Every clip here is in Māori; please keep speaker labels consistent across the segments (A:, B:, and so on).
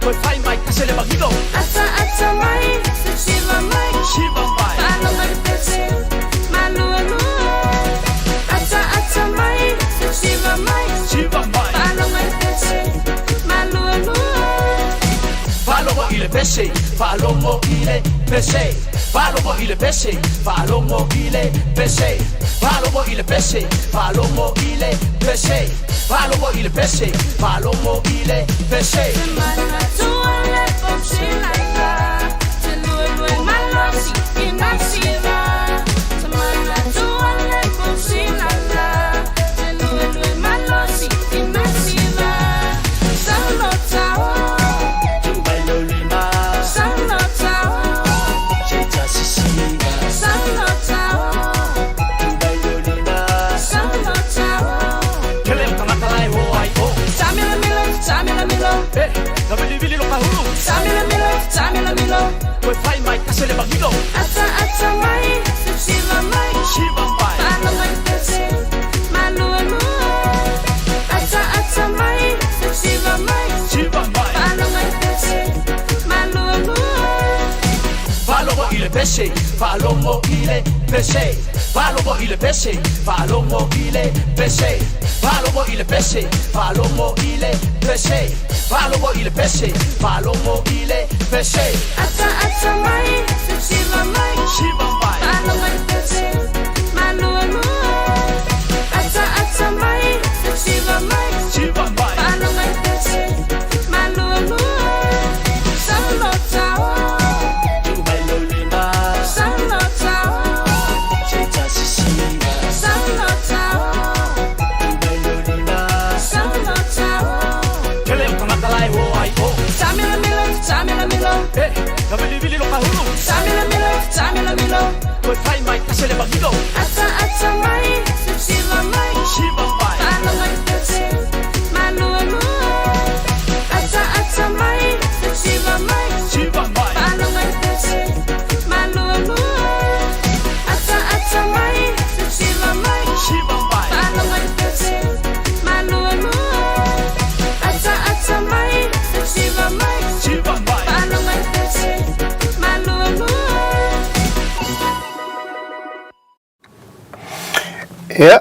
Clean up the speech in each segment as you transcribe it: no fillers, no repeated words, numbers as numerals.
A: Poi fai mai che se le bagino
B: Asa mai se shiva mai Palo mai pese malu Asa mai se shiva mai Palo mai pese malu
A: Palomo ile pese Palomo ile pese Palomo ile pese Palomo ile pese Palomo ile pese Palomo ile pese Palomo ile pese Palomo ile pese
B: Semana tuale pomsi laila Selue malosi inasiva Semana tuale pomsi laila Selue malosi inasiva Solo tao
A: Tumbailo lima
B: Solo tao
A: Cheta sisiva
B: Solo tao
A: Tumbailo lima
B: Solo tao
A: Kele mtamatalai wo ai wo
B: Samila milo
A: Gabili vili lo kahulu
B: Samila milo
A: Poi fai mai che se le bagino
B: Asa mai se shiva mai
A: Shiva mai
B: Palo mai pese malu Asa mai se shiva mai
A: Shiva mai
B: Palo mai pese malu
A: Palomo ile pese Palomo ile pese Palomo ile pese Palomo ile pese Palomo ile pese Palomo ile pese Palomo ile pese Palomo ile pese
B: Asa mai se shiva mai
A: Shiva mai
B: Palo mai pese malu Asa mai se shiva mai
A: Shiva mai
B: Palo mai pese malu Solo tao
A: Tumbailo lima
B: Solo tao
A: Cheta sisiva
B: Solo tao
A: Tumbailo lima
B: Solo tao
A: Kele mtamatalai wo ai wo
B: Samila milo
A: Gabili vili lo kahulu
B: Samila milo
A: Poi fai mai che se le bagino
B: Asa mai se shiva mai
A: Shiva mai
B: Palo mai pese malu Asa mai se shiva mai
A: Shiva mai
B: Palo mai pese malu Asa mai se shiva mai
A: Shiva mai
B: Palo mai pese malu Asa mai se shiva mai
A: Shiva mai
B: Palo mai pese malu
C: Ja.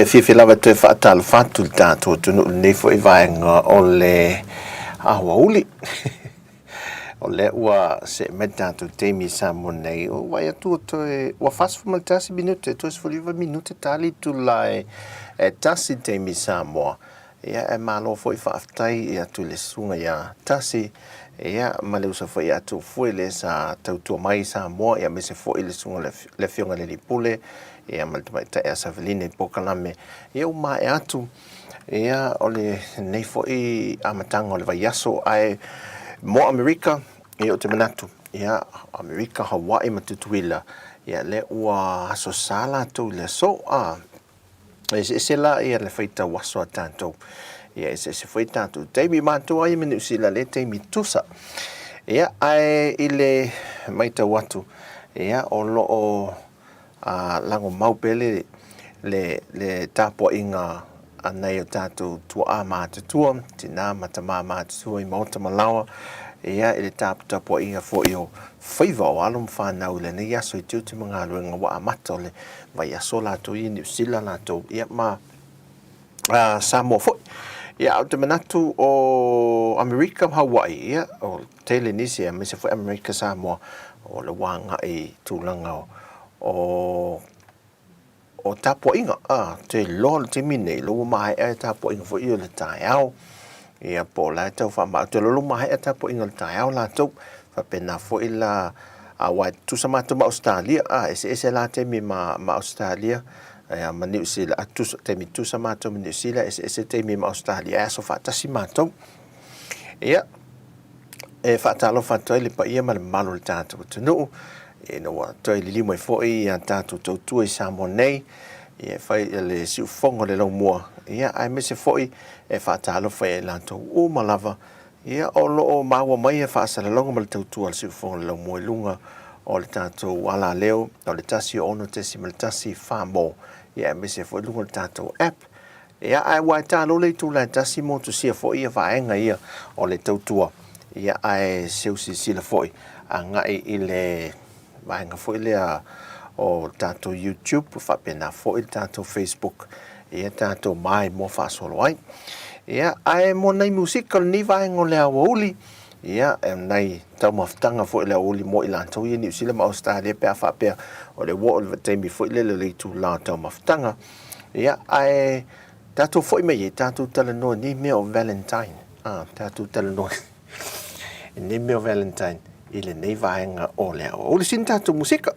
C: Fifi lava te whaatala whatu le tātou tunu nei fo I vaenga o le ahua uli. O le ua se me tātou teimi sa mo nei. O wai atu o toe ua whasfu mal tasi minute. Toe se foliva minute tali tu lai tasi teimi sa moa. Ia e malo fo I whaaftai I atu le sunga ia tasi. Ia ma le usa fo I atu fo le sa tautua mai sa moa. Ia me se fo I le sunga le fionga le lipule. Ia malta e saveline pokalame ia uma e atu ia ole nei foi amatanga ole vai yaso ai mo America ia o te manatu ia America Hawaii matutuila ia le ua so sala to le so ese la ia le feita waso tanto ia ese foi tanto teimi manto ai menu sila le teimi tusa ia ai ile maita watu ia o lo lango maupele le tapo inga anai o tātou tua mātutua, tina matama mātutua I mauta malawa, ia le tapo inga fo I o whaiva o alum whanau le nei aso I tiuti mga aluenga wa amata le vai aso lato I New Zealand lato, ia ma Samoa fo. Ia o te manatu o Amerika Hawaii, ia o Telenisia, me se fo Amerika Samoa, o le wanga I tūlanga o tapo inga te lol te mine lo mai e tapo inga fo I le taiao ia po la tau fa ma te lo mai e tapo inga le taiao la tau fa pena fo I la wa tu sama to Australia ese la te mi ma Australia ia ma New Zealand tu te mi tu sama to New Zealand ese te mi ma Australia so fa tasi ma tau ia e fa talo fa to le pa ia ma le malo le tatu tunu e no toi li mo foi a tatu tu I samo nei e fai le si fongo le lo mo ia ai me se foi e fa talo fa la to o malava Ia o loo maua mai e whaasalalonga ma le tautua le siufonga le lau moe lunga o le tātou wala leo o le tasi o ono tesi ma le tasi whamo ia me se fo lunga le tātou app ia ai wai tālo le tu le tasi mo tu sia fo ia vaenga ia o le tautua ia ai seusi sila foi a ngai i le vaenga foi le o tātou YouTube whapena foi tātou Facebook ia tātou mai mo whaasolo ai ia ai mo nei musical ni vaenga o le awauli ia nei tau maftanga foi le awauli mo i lantou ia New Zealand ma Australia pe fa pe o le wo le temi foi le tu la tau maftanga ia ai tātou foi me ia tātou talanoa ni me o Valentine tātou talanoa ni me o Valentine i le nei vaenga o le awauli sin tātou musika.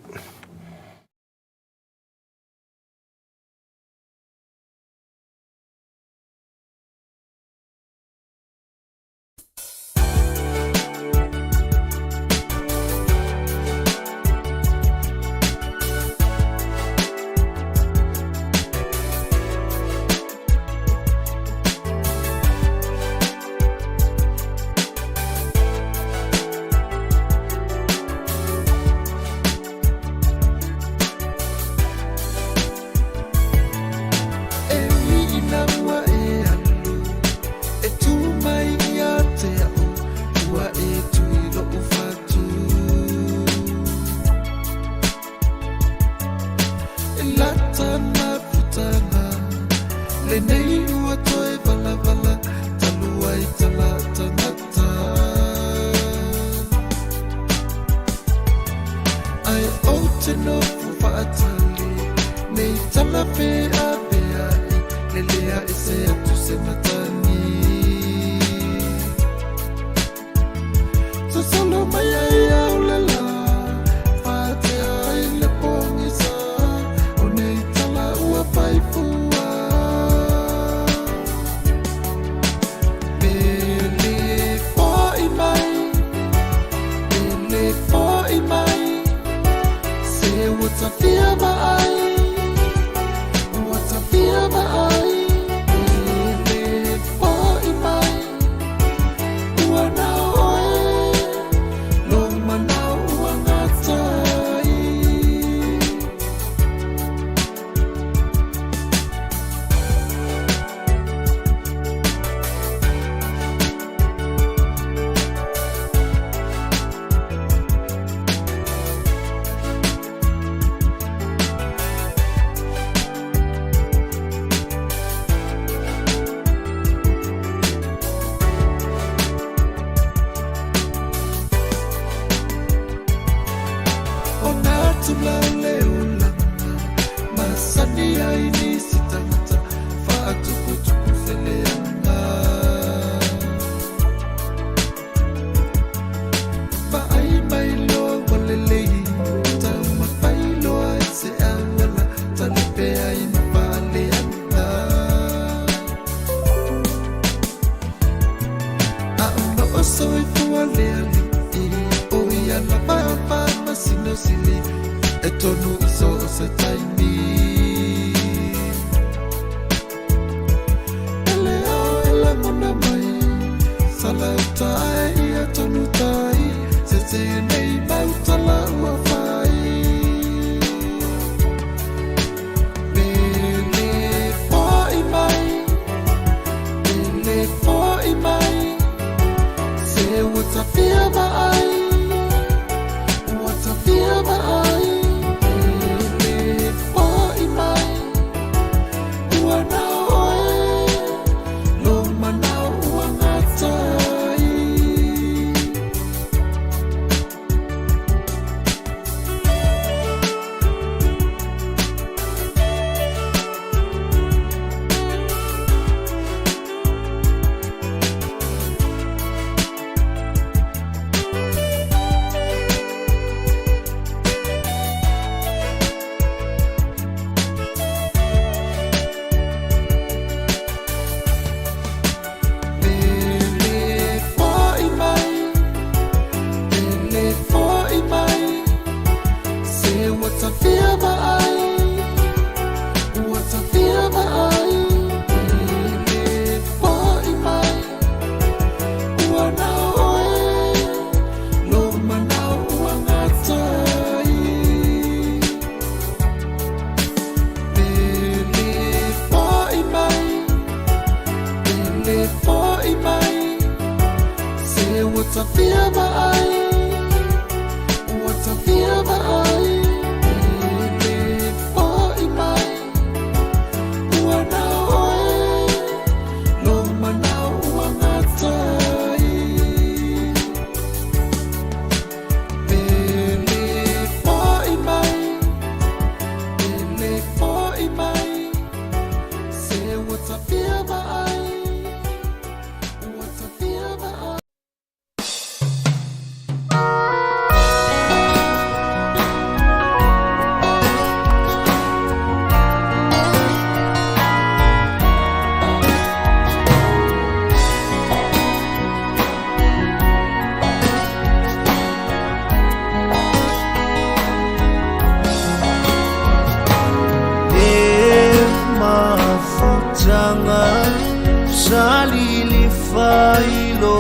D: salili failo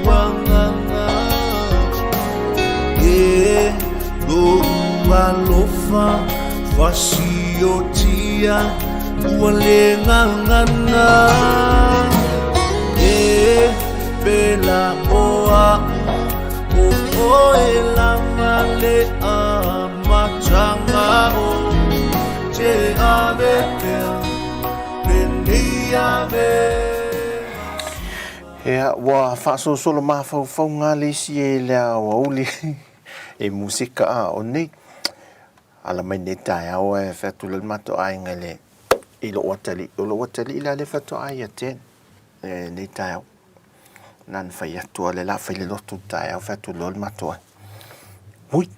D: uanganga lo malofa fasiotia ualengangana bela oa oelangale amatanga o te ave
C: Hea, wa whaso solo mawhau ngā lesi e lea wa uli e musika a o nei. Ala mai ne tai au e whetula mato ai ngai le ilo watali. Ilo watali ila le whato ai a ten. Ne tai au. Nan whai atua le la whai le lotu tai au whetula mato ai. Hui.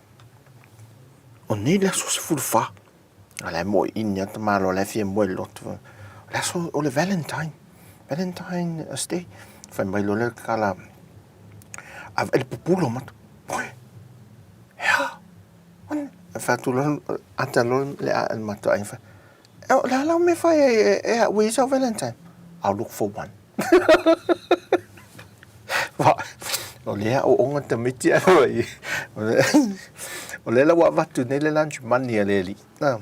C: O nei la so se fulu Ala mo inya te malo le fie mo lotu. La so o le Valentine Day. Fai mai lo le kala el populo mat. Ja. Fatu lo ata lo le al mat ai fa. La me fai we so Valentine. I'll look for one. Wa o le o onga te miti ai. O le la wa vatu ne le lunch money le li. Na.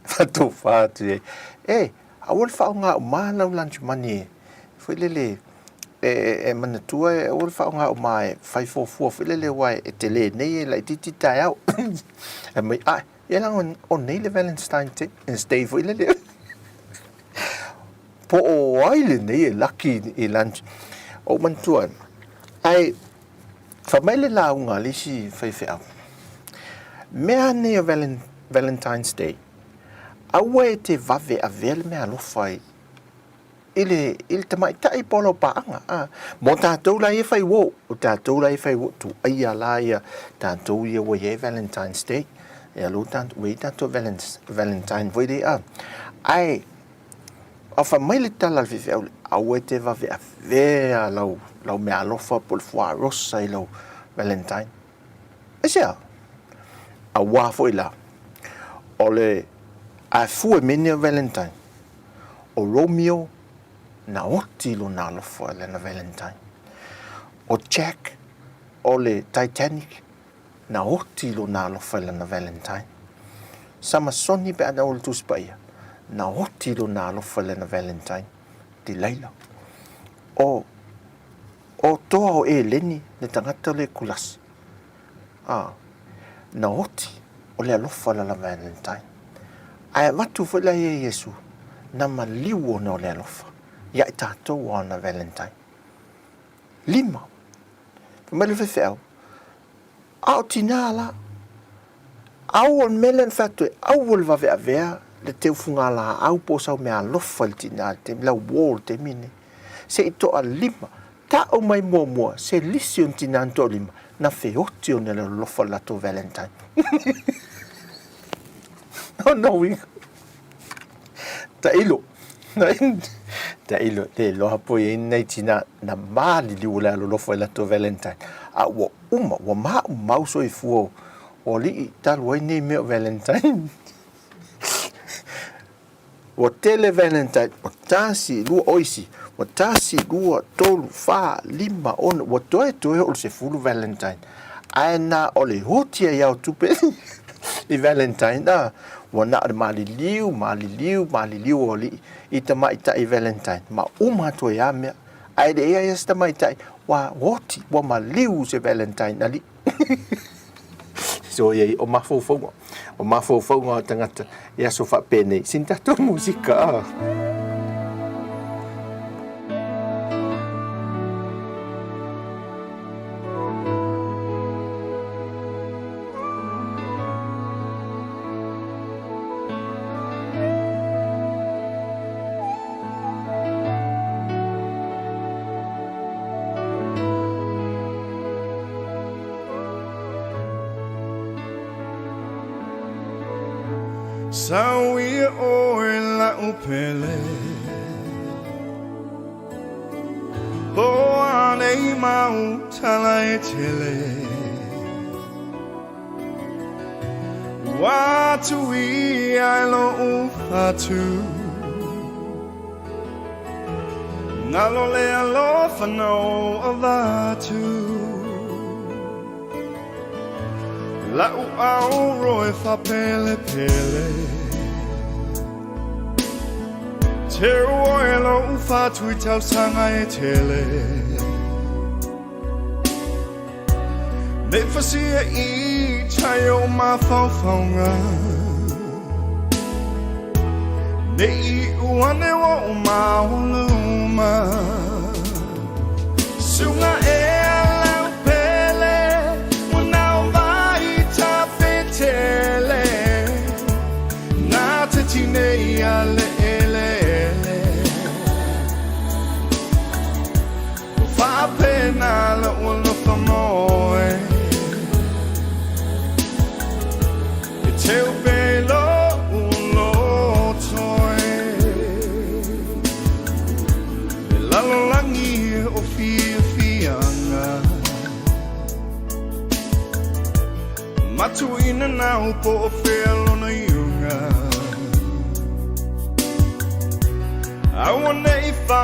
C: Fatu fatu. Awal whaonga o mālau lunch money. Whilele manatua awal whaonga o mai 544. Whilele wai e te le nei lai titi tai au. E mai e lang o nei le Valentine Day whilele. Po o aile nei e lucky e lunch. O mantua. Ai whamaile la unga lisi whaiwhea. Mea nei o Valentine's Day. Awe te vave a vele me alofai. Ile te mai tai polo paanga. Mo tātou la e whai wo. O tātou la e whai wo. Tu aia la ia. Tātou ia wo e Valentine's Day. E alo tātou wei tātou Valentine voi de a. Ai. A wha mai le tala le whiwhea. Awe te vave a vea lau. Lau me alofa pol fua rosa i lau Valentine. E sea. A wafo i la. Ole. A fua mene o Valentine. O Romeo na oti lo na alofa le na Valentine. O Jack o le Titanic na oti lo na alofa le na Valentine. Samasoni pe ana o le tuspaia na oti lo na alofa le na Valentine. Di Leila. O toa o e leni le tangata le kulas. Na oti o le alofa le na Valentine. Ai watu whala e Yesu na maliu o na le alofa. Ia i tātou o na Valentine. 5. Pamele whewheo. Ao tina la. Au on melen whatu e au ol wawe a vea le teu funga la au posau mea alofa le tina te lau wall te mine. Se i toa 5. Ta o mai mua se lisi on tina anto 5. Na feoti o na le alofa la to Valentine. No, ta ilo te loha po e nei tina na mali li ula lo lofo la to Valentine a wa mau so i fuo o li tal wai nei me Valentine o tele Valentine o tasi lu oisi o tasi lu tolu fa 5 on o toe o se fulu Valentine ana o le hotia ya tupe i Valentine da wana mali liu o li i te mai tai Valentine ma to ya me ai de ia esta mai tai wa maliu se Valentine ali so ye o mafo tangata ia so fa pene sinta to musika
D: Sawi o la upele Lo ane mau talai tele Watu I lo ufatu ngalo le alofa no avatu la u au roi fa pele pele te oelo u fa tui tau sanga e tele me fasia i chai o ma fau faunga me i uane wa o ma huluma sunga e alau pele wanau vai ta fetele na te tine i ale ele fa pena la ulo fa moe e te ubelo o fianga matu ina na po felo na yunga I wanna ifa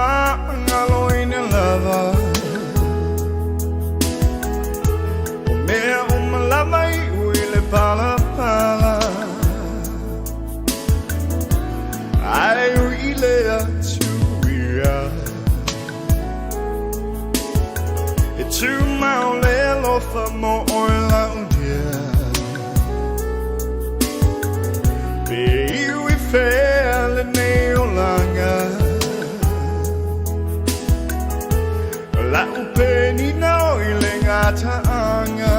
D: ngalo ina lava o mea o malama I uile pala pala ai uile atuia to my lelo for more oil out here. Be you fell in nail longer. La upeni no ilengata anga.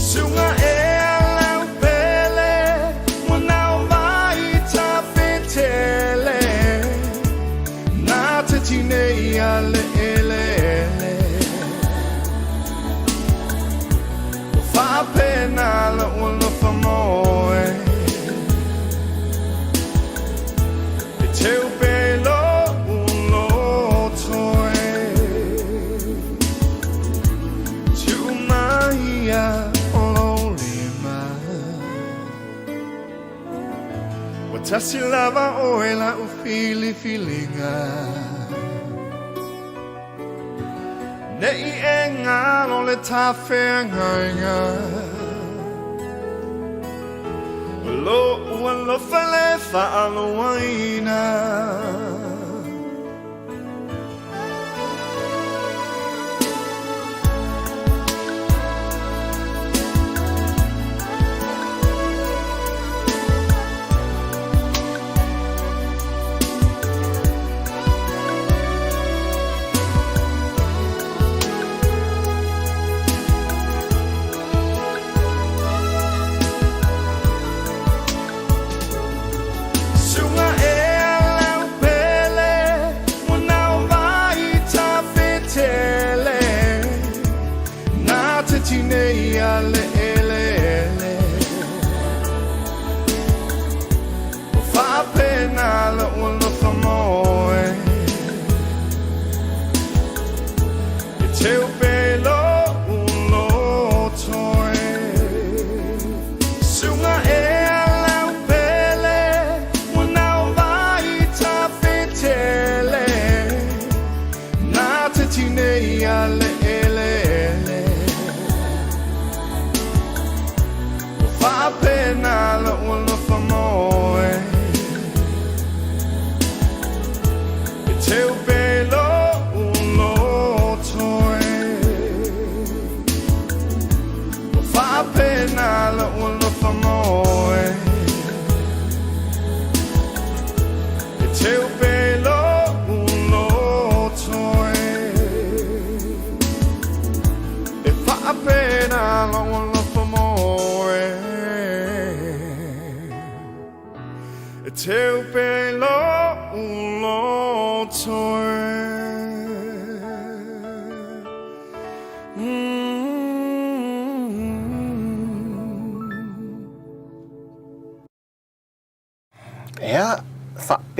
D: Sunga e la upele. Wana vai ta fetele. Na te tine ale ele. Pena la uno fa moe e te pelo uno toe tu maia olima watasi lava oela u feelinga nei enga lo le tafenga lo lo fale fa lo waina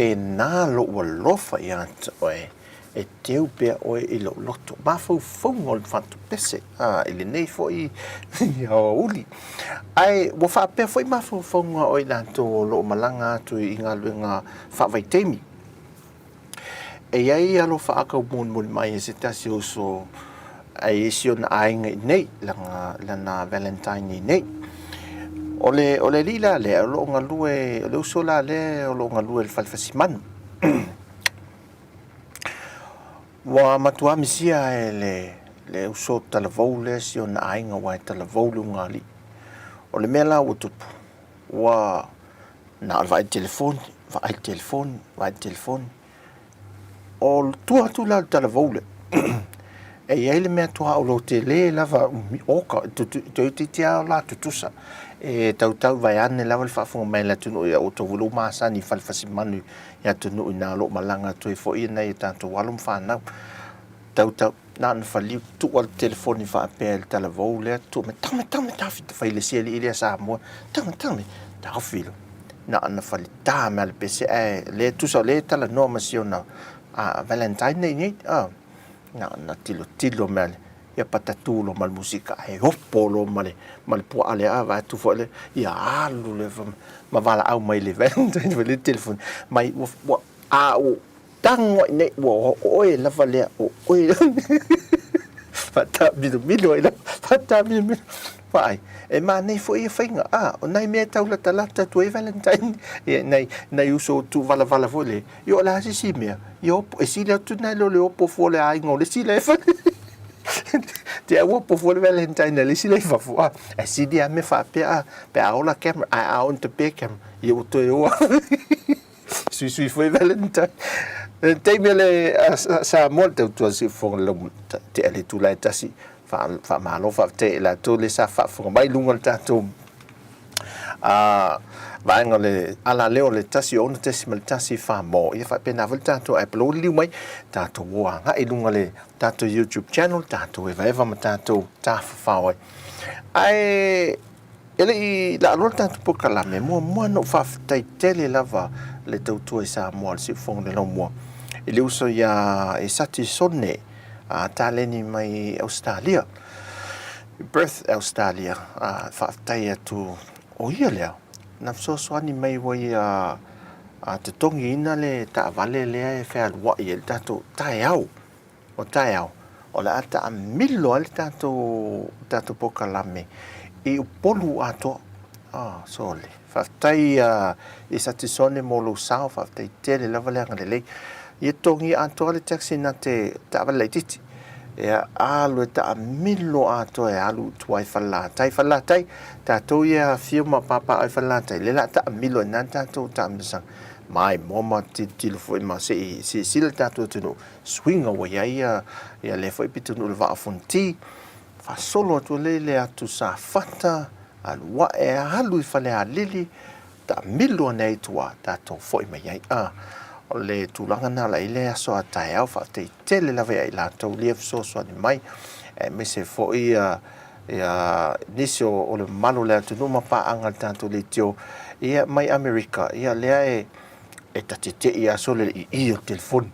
C: pena lo lofa ia oe e teu pe oe I lo loto ba fo ngol fatu pese ele nei foi uli ai wo fa pe foi ma fo oe la to lo malanga tu inga luenga fa vai temi e ai alo whaakau mon mai e se tasi o so ai esi o na ainga nei lana Valentine nei o le lila le o lo ngalue o le uso la le o lo ngalue le falfasimanu wa matua misia e le uso talavou le si o na ainga wa talavou lu ngali o le mela o tupu wa na vai telefoni vai telefoni o tua tu la talavou le e ia le mea tua o lo te le lava mi oka te tia la tutusa e tau vai ane lava le whaafunga mai la tunu ia o to vulu maasani falfasimanu ia tunu ina lo malanga tu e fo ia nei tanto walum whanau tau na na faliu tu al telefoni fa apel talavou le tu me tame tafi te faile sia li ile sa mo tame ta filo na na fali ta mal pese le tu so le tala no masiona a Valentine nei na tilo male ia patatulo mal musika e hoppolo male po ale va tu fo le ia alu le ma vala au mai le Valentine le telefoni mai o tango nei wo oi la vale oi fata bilo ila fata bilo vai e ma nei foi finga o nei me tau la talata tu Valentine e nei uso tu vala vole io la si me io e si la tu nei lo po fo le ai ngole si le fa ti a po fo le Valentine le si le fa fo e si dia me fa pe a ola camera a on te pe cam io to io sui foi Valentine te mele sa molto tu si fo lo te ale tu la tasi fa malo fa te la tu le sa fa fo mai lungo tanto vai ngole ala leo le tasi on tesimal tasi fa mo ia fa pena volta tanto upload liu mai tanto wa nga e lungo le tanto YouTube channel tanto e vai va tanto ta fa ai ele la lo tanto po kala me mo no fa tai tele lava le tautu e sa mo si fo le lo mo ele uso ya e sati sonne a taleni mai Australia Perth Australia fa tai tu o ia lea na so ani mai wai a te tongi ina le ta vale le e fa wa ia tato taiau o la ata milo al tato pokalame e o polu ato sole fa tai e sati sonne mo lo sa fa tai tele la vale ngale ia tongi ato le taxi na te ta vale titi e alu ta milo ato e alu tuai falatai tato ia firma papa ai falatai le la ta milo na tato tamsang mai moma tilo foi ma se le tato tino swing away ia le foi pitunu le va fonti fa solo to le atu sa fata alu wa e alu fale alili ta milo nei tua tato foi mai o le tulanga na la ile aso atai au fa te tele la vai la to lief so ni mai me se fo ia nisio o le malo le tu ma pa anga tanto le tio ia mai America ia le e tatite ia so le i telefon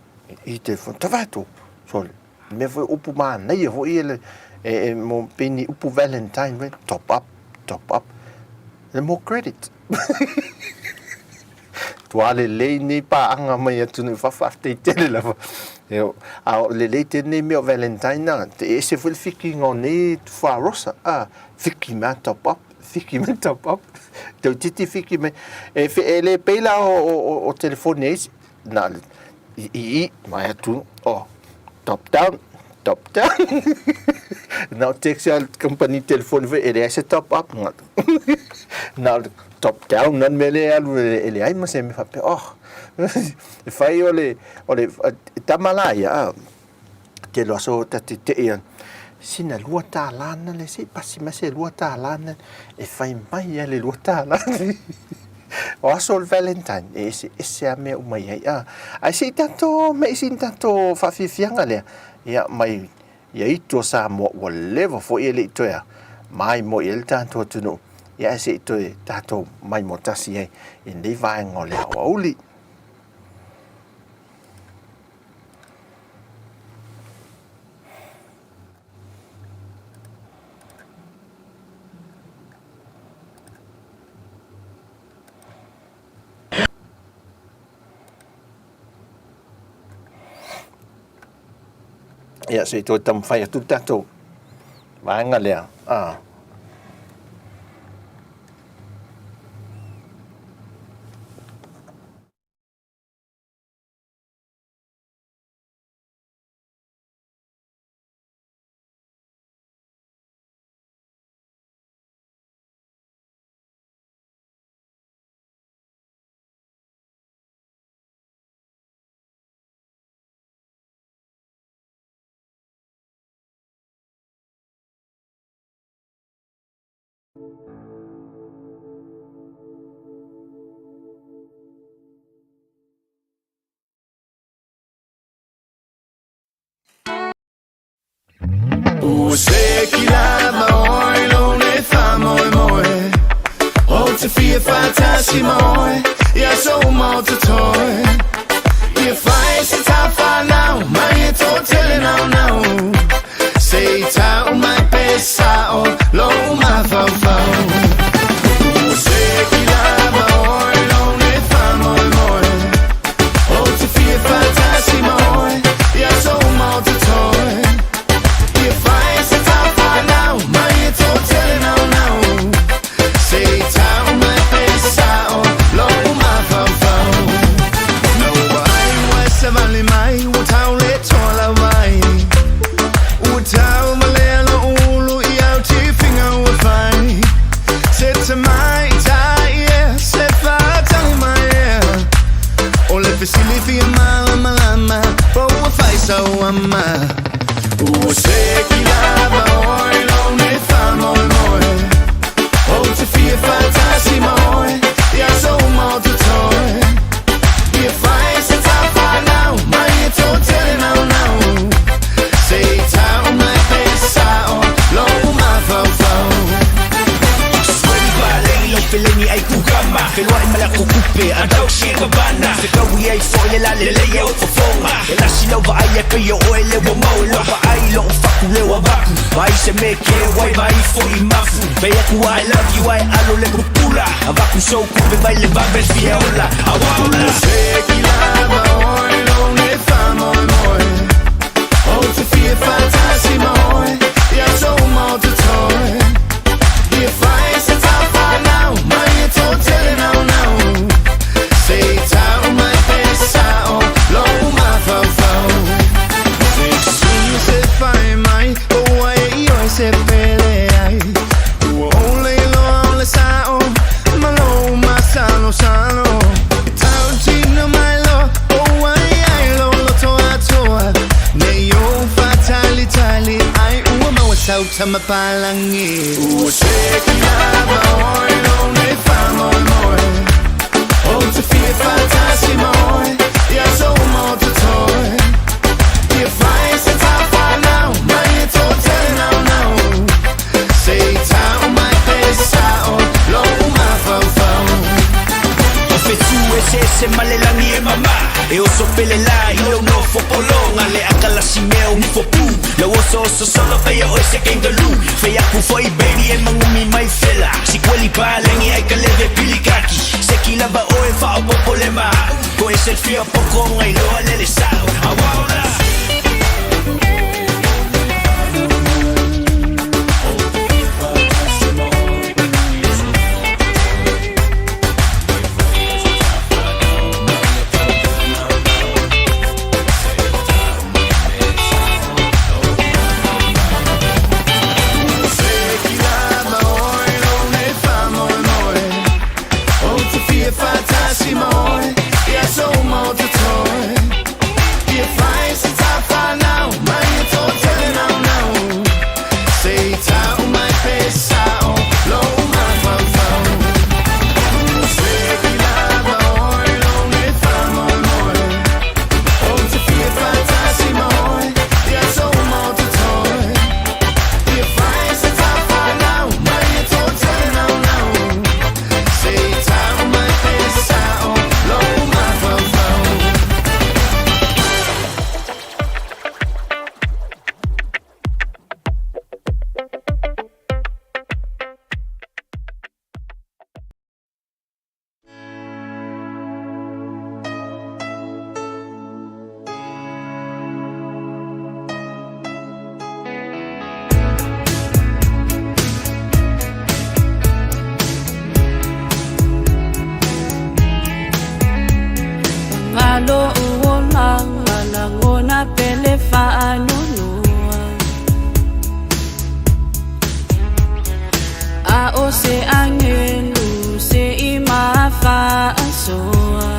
C: tavato so me foi upu ma na ia ho ia e mo pini upu Valentine top up le mo credit tuale le ni pa anga mai atu ni fa te tele la a le te ni me Valentine na te se ful fiki ngoni fa rosa fiki ma top up te titi fiki me e le pela o telefone na i mai atu top down now textual company telephone ve ele se top up now top down non mele alu ele ai mas me fa pe fai ole tamalaya ke lo so tati te sina lua ta lana le se pasi ma se lua ta lana e fai mai le lua ta lana o aso Valentine ese a me mai ai se tanto me sin tanto fa fianga le ia mai ia ito sa mo whatever fo ele to ya mai mo el tanto tunu ia se to tato mai mo tasi e nei vai ngole auli ia se to tam fai tu tato vanga lea
D: Se chi lava oi non ne fa moi moi Oltre fie fantasy moi Ja so molto toi Je fai se ta fa now Ma je to tele now now Se ta o mai pesa o Lo ma fa fa Se chi lava oi non ne fa moi moi Oltre fie fantasy moi Ja so molto toi Je fai se ta fa now Ma je to tele now now Se ta o mai pesa o Lo ma fa fa No ai wa se vale mai Wo tau le tola mai Wo tau male lo ulu I au ti finger wo fai Se te mai ta yeah Se fa tali mai yeah O le fesili fi mala malama Bo wo fai sa ama Se chi lava oi non ne fa moi moi Oltre fie fantasy moi Ja so molto toi Je fai se ta fa now Ma je to tele now now Se ta o mai pesa o Lo ma fa fa
A: Swali baleng lo feeling ai kukama Felwa ai mala kukupe Andau shi kabana Fikawi ai fo le la le le ye o fofonga Ela sila wa ai pe yo o ele wa mau Lo wa ai lo faku le wa baku Vai se me ke wai vai fo I mafu Beya ku I love you ai alo le kupula Avaku so kupe vai le babel fieola Awaula
D: Se chi lava oi non ne fa moi moi Oltre fie fantasy moi Ja so molto toi Je fai se ta fa now Ma je to tele now now Se ta o mai pesa o Lo ma fa fa Se fai mai O ai io se pele ai O le lo le sa o Ma lo ma sano sano Tau tino mai lo O ai lo toa toa Ne yo fatali tali Ai ua ma wa sau tama palangi Se chi lava oi non ne fa moi moi Oltre fie fantasy moi Ja so molto toi Je fai se ta fa now Ma je to tele now now Se ta o mai pesa o Lo ma fa fa
A: O fetu se male la ni e mama E o so pele la I lo no fo polonga Le akala si meo ni fo pu Lo o so solo feia o se kengalu Feia ku foi baby e mangumi mai fela Si kweli palengi ai ka leve pilikaki Se ki lava o e fa o popolema Ko e sel fia poko ngai lo alele sao Awaula
D: Fantasy moi, ja so molto toi
B: o se angelu se imafa asoa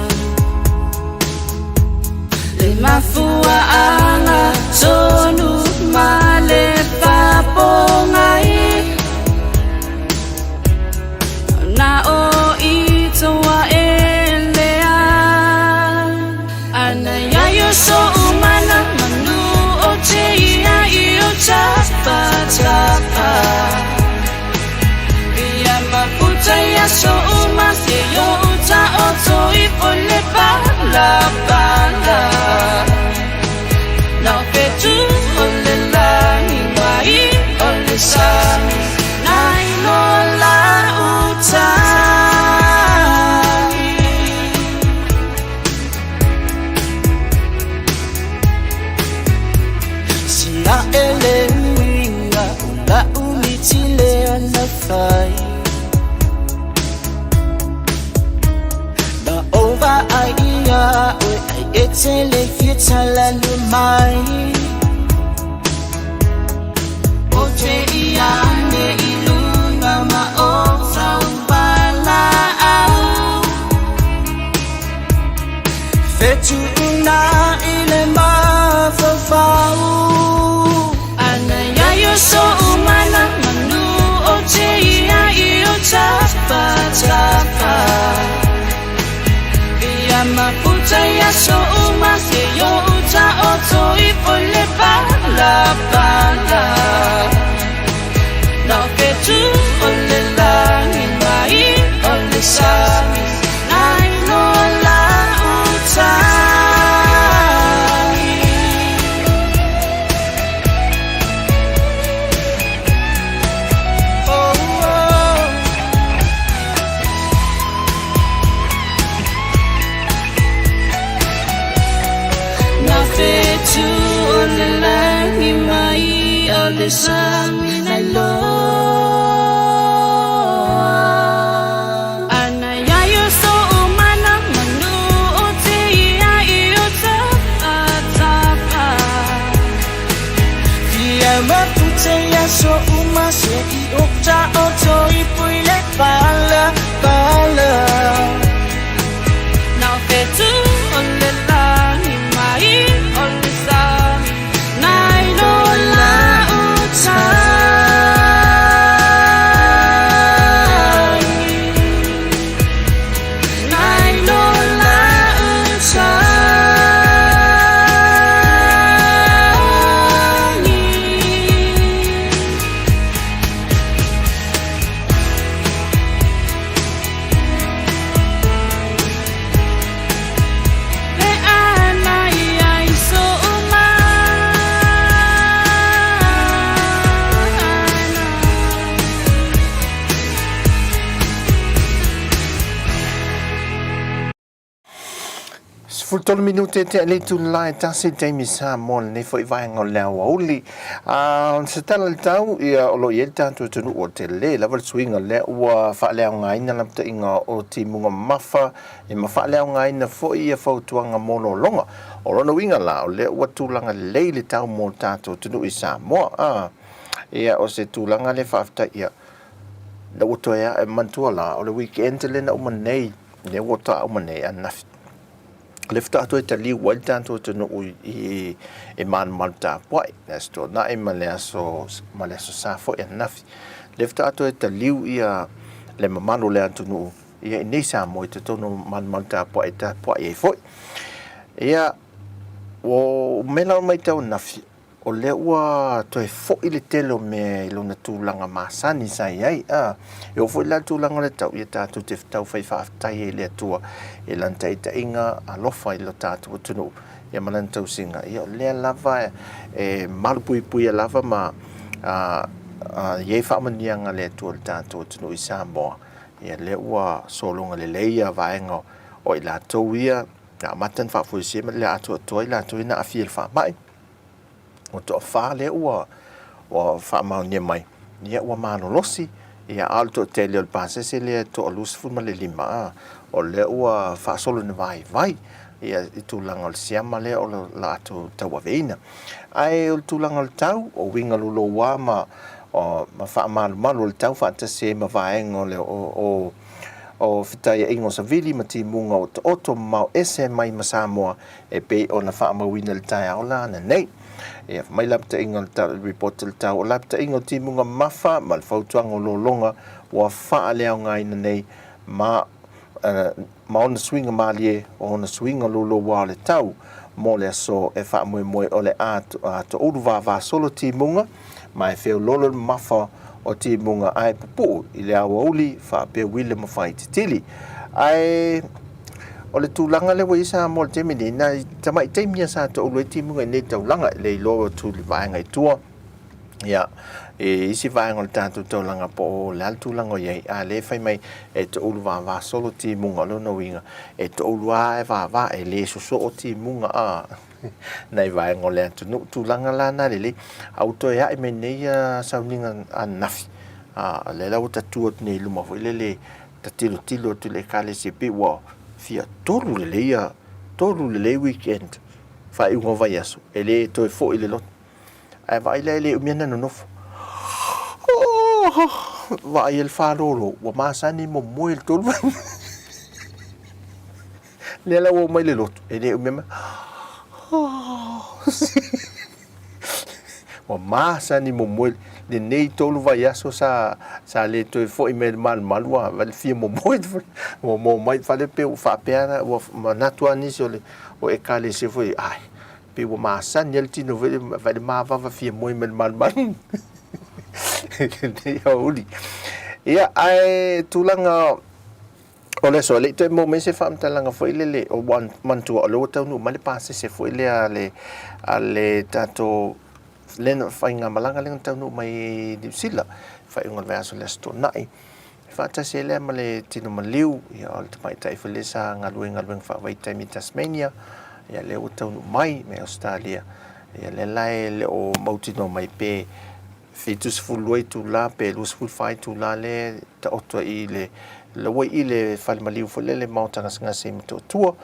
B: le mafua anga sonu male papongai na o itoa elea ana yayo so umana manu o te ia I o chapa chapa ia maputa ia so uma se yo uta o toi pole pala pala na ke tu ole la ni mai ole sa nai no la uta sia ele winga la umitile ana fai over idea I etele fietala lumai oje iane ilunga ma o saubala au fetu una ile ma fafau ana yayo so umana manu oje ia io chapa chapa maputa ya so uma se yo uta oto I pole pala pala na ke tu ole la ni mai ole sa nai no la uta tu ole la ni mai ole sa na lo ana ya yo so umana manu o te ia I o tapa via maputa ya so uma se I okta o toi puile pala pala now ke tu ole la ni mai ole sa nai no la uta nai no la uta
C: Fultol minute te le tu lai tasi te misa mon ne foi vai ngol le uli se tala tau ia olo ye tanto tunu o te le level swing le wa fa le ngai na lam te inga o ti munga mafa e mafa le ngai na foi ia fo tuanga mono longa o no winga la le wa tulanga le le tau mo tanto tunu isa mo ia o se tulanga le fafta ia da uto ia e mantua la o le weekend le na umanei le wota umanei anaf lifta atu te li wal tanto te no I man malta poi nesto na I maleso sa fo e nafi lifta atu te li ia le mamano le antu no ia nei sa mo te tono man malta poi ta poi e fo ia o mela mai tau nafi o le ua to e fo I le telo me lo na tulanga masani sai ai e o fo la tulanga le tau ia tatu te tau fai fa tai le tua e lanta ita inga alofa I lo tatu tunu ia malanta usinga ia le lava e malpui pui lava ma ye fa manianga le tu tatu tunu I Samoa ia le ua solonga le leia vaenga o I la tauia na matan fa fu se le atu toi la tu na afil fa mai o to fa le ua o fa ma ni mai ia ua mano losi ia alto tele o pase se le to lus fu ma le lima o le ua fa solo ne vai ia tu langal siama le o la to tawaveina ai o tu langal tau o winga lo wa ma o ma fa malu le tau fa se ma vaenga le o fitai ingo sa vili ma timunga o te oto mau ese mai ma Samoa e pe o na wha mawina le tai aola na nei. E mai lapta ingo le tau report le tau o lapta ingo timunga mafa ma le fautuanga o lolonga wa wha leo ngai na nei ma ona swinga malie o ona swinga lolo wa le tau mo le aso e wha moe o le to uru va solo timunga ma e feo lolo mafa o timunga ai pupu i le awa uli wha pe wile ma whai titili ai o le tūlanga le wai sa mo le temini na tama i teimia sa to ulu e timunga i ne taulanga le ilo tu li vaenga i tua ia e isi vaenga le tātou taulanga po o le altūlanga o iei a le whai mai e to ulu va solo timunga lo na winga e to ulu a e va e le suso o timunga a nei vaenga le tūlanga la na le au to ia e me nei sauninga a nafi le lau tatua nei luma fo le tatilo tu le kale se pe wa fia tolu le weekend fa i ngo vai aso ele to fo ile lot ai vai le umena no no vai el farolo wa masani mo moel tolu le la wo mai le lot ele umema wa masani mo moel le nei tolu vai aso sa le to fo i me mal wa val fia mo moel mo mai fale pe o fa pera o manatua ni o e kale se foi ai pe o masani el tino vale ma va fia mo mal ya uli ia ai tulanga o le so le te mo me se fam talanga foi le o mantua o lo tau no male passe se foi le ale tato len fainga malanga len tau no mai di sila fainga verso le sto nai fata se le male tino maliu ia o te mai tai fele sa ngalueng fa vai tai mi Tasmania ia le o tau no mai me Australia ia le lai le o mautino mai pe fitus fuloi tu la pe lus ful fai tu la le ta oto i le wai i le fal maliu fole le mautanga singa se mito tua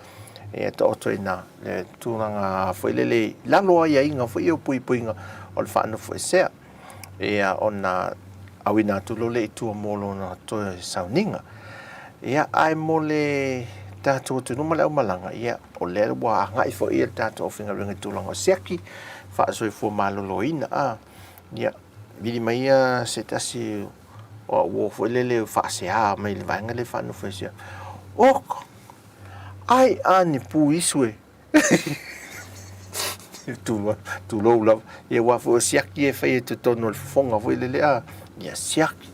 C: e ta oto ina le tunanga foi le la loa ia inga foi o puipuinga o le whaano foi sea e ona awina tu lo le tu molo na to sauninga ia ai mole tato tu no mala malanga ia o le wa ngai foi il tato finga ringa tu longa seki fa so fu malo loina ia vidi mai se tasi o wo foi le fa se mai le vanga le whaano foi sea ok ai ani pu isue tu lo la e wa fo siaki e fai te tono le fonga foi le ia siaki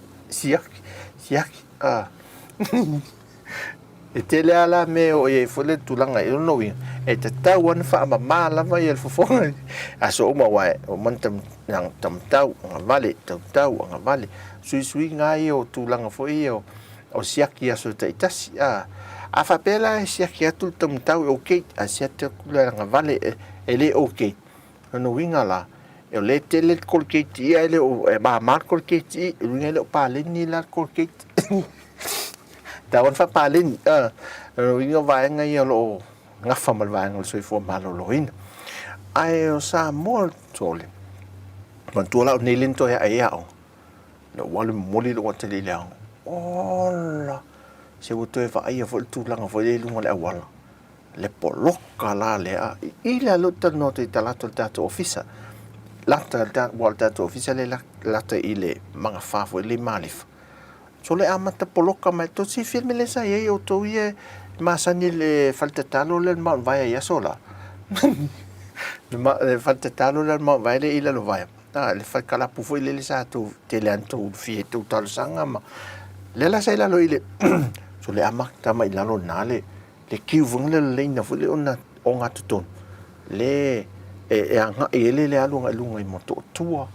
C: e te le ala me o e fo le tulanga e no wi e te tau an fa ma la vai el fonga aso ma wa o mantam nang tam tau nga vale tau nga vale sui ngai o tulanga fo e o siaki aso te tasi a fa pela siaki atu tam tau okay a siate kula nga vale ele okay no winga la e le tele colgate ia ele o ba mar colgate winga le pa le ni la colgate da wan fa pa le no winga va nga ia lo nga fa mal va nga so fo malo lo in ai o sa molto le man tu la ni lento ia o no wale moli lo tele le ola se o to fa ia fo tu langa fo le lunga le wala le poloka la le i le lota no te talato tato ofisa lata tato ofisa le lata i le manga fafo le malif so le amata poloka mai to si filme le sa ye o to ye masani le falta talo le ma vai ya sola le falta talo le ma vai le ila lo vai le fa kala pu foi le sa to te le anto fi to tal sanga ma le la sai la lo ile so le amata mai la lo nale le kiuvung le na fule ona onga tuton le anga le alunga i moto tua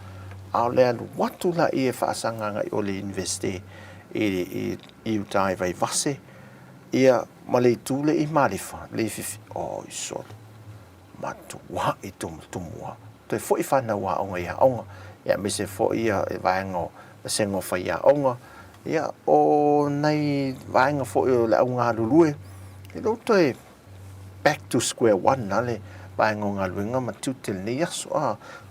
C: au le alu watu la e fa sanga ngai o le investe e utai vai vase ia male tu le i malifa le fifi o so matu wa e tumua te foi fa na wa onga ia me se foi ia vai ngo sengo fa ia onga ia o nei vai ngo foi la onga lulue e lo te back to square one nale paengonga luenga ma tutel ni aso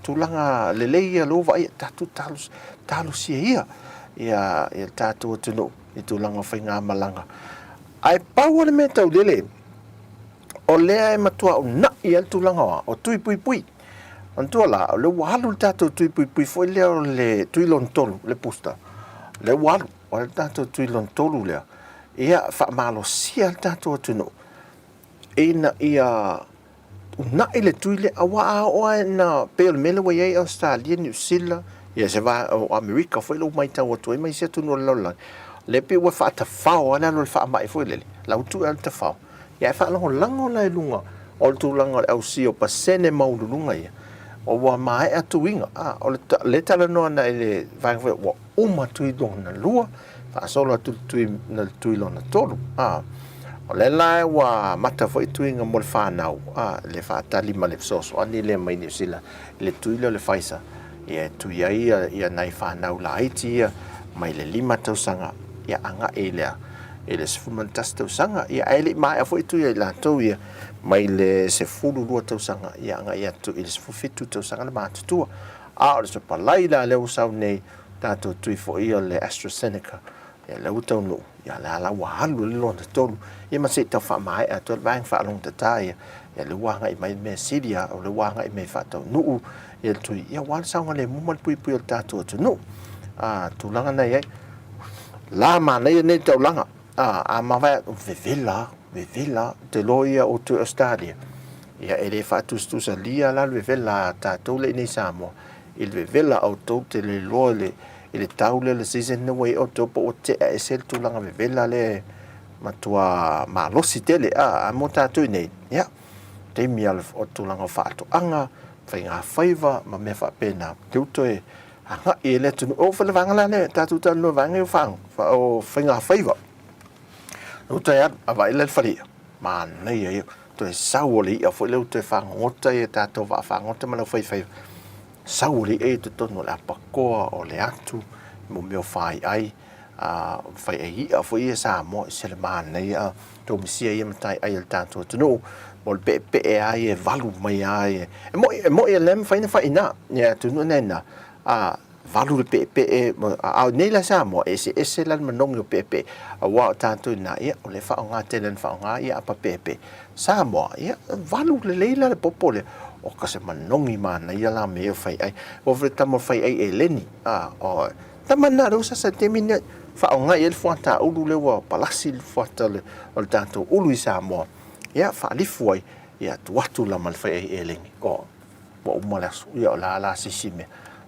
C: tulanga lelei lo vai tatu talu sia ia tatu tunu I tulanga whainga malanga ai pau le me tau lele o lea e matua o na I al tulanga o tui pui on tuala le walu tatu tui pui foi lea le tui lon tolu le pusta le walu o le tatu tui lon tolu lea ia fa malo sia tatu tunu ina ia na ile tui le awa o na pel mele wa ye Australia New Zealand ia se va o America foi lo mai tau tu mai se tunu lola le pe wa fa ta fa o na lo fa mai foi le la tu al ta fa ia fa lo lango la lunga o tu lango au si o pasene mau lunga ia o wa mai atu winga o le tala no na ile va wa uma tu dona lua fa solo tu na tu lo na tolu o le lai wa mata foi tuinga mo le whanau le whaatali ma le soso ani le mai New Zealand le tuilo le whaisa ia tuia ia nai whanau la haiti ia mai le 5 tausanga ia anga lea le sefumantas tausanga ia ele mai a foi tuia la tau ia mai le sefulu 2 tausanga ia anga ia tu ile sefufitu tausanga le matutua o le sopalai la le usau nei tato tui fo ia le AstraZeneca ia le utau no ia la wahalu le lona tolu ia ma se tau wha mai a tolu vang wha along tata ia le wanga I mai me siria o le wanga I me wha tau nuu ia tui ia wala saunga le muman pui o tato atu nuu tulanga nei la mana ia nei tau langa a mawai vevela te loia o tu Australia ia ele wha tustusa lia la vevela tato le nei Samoa il vevela au tau te le loa le taule le season way o topo o te esel tulanga vevela le matua malosi tele a mo tatu nei ya te mial o tulanga fato anga fainga faiva ma me fa pena tuto e anga ele tu o fa vanga le tatu tan no vanga fang fa o fainga faiva o te a vai le fali ma nei e to sauli a fo le te fang o te tatu va fang o te ma fai sauli e te tono la pakoa o le atu mo meo fai ai fai ai a foi sa mo se le man nei to misia ia matai ai el tanto to no mol pe ai e valu mai ai mo e lem fai na ya tu no nena valu le pe a nei la sa mo ese lan manong yo pe a wa tanto na ia o le fa nga telen fa nga ia pa pe sa mo ia valu le leila le popole o ka se manongi mana ia la me fai ai o vreta mo fai ai eleni o tamana rosa sa temina fa nga il fuata ulu le wa palasi fuata le o tanto ulu sa mo ia fa li foi ia tu la mal fai ai eleni o o malas ia la sisime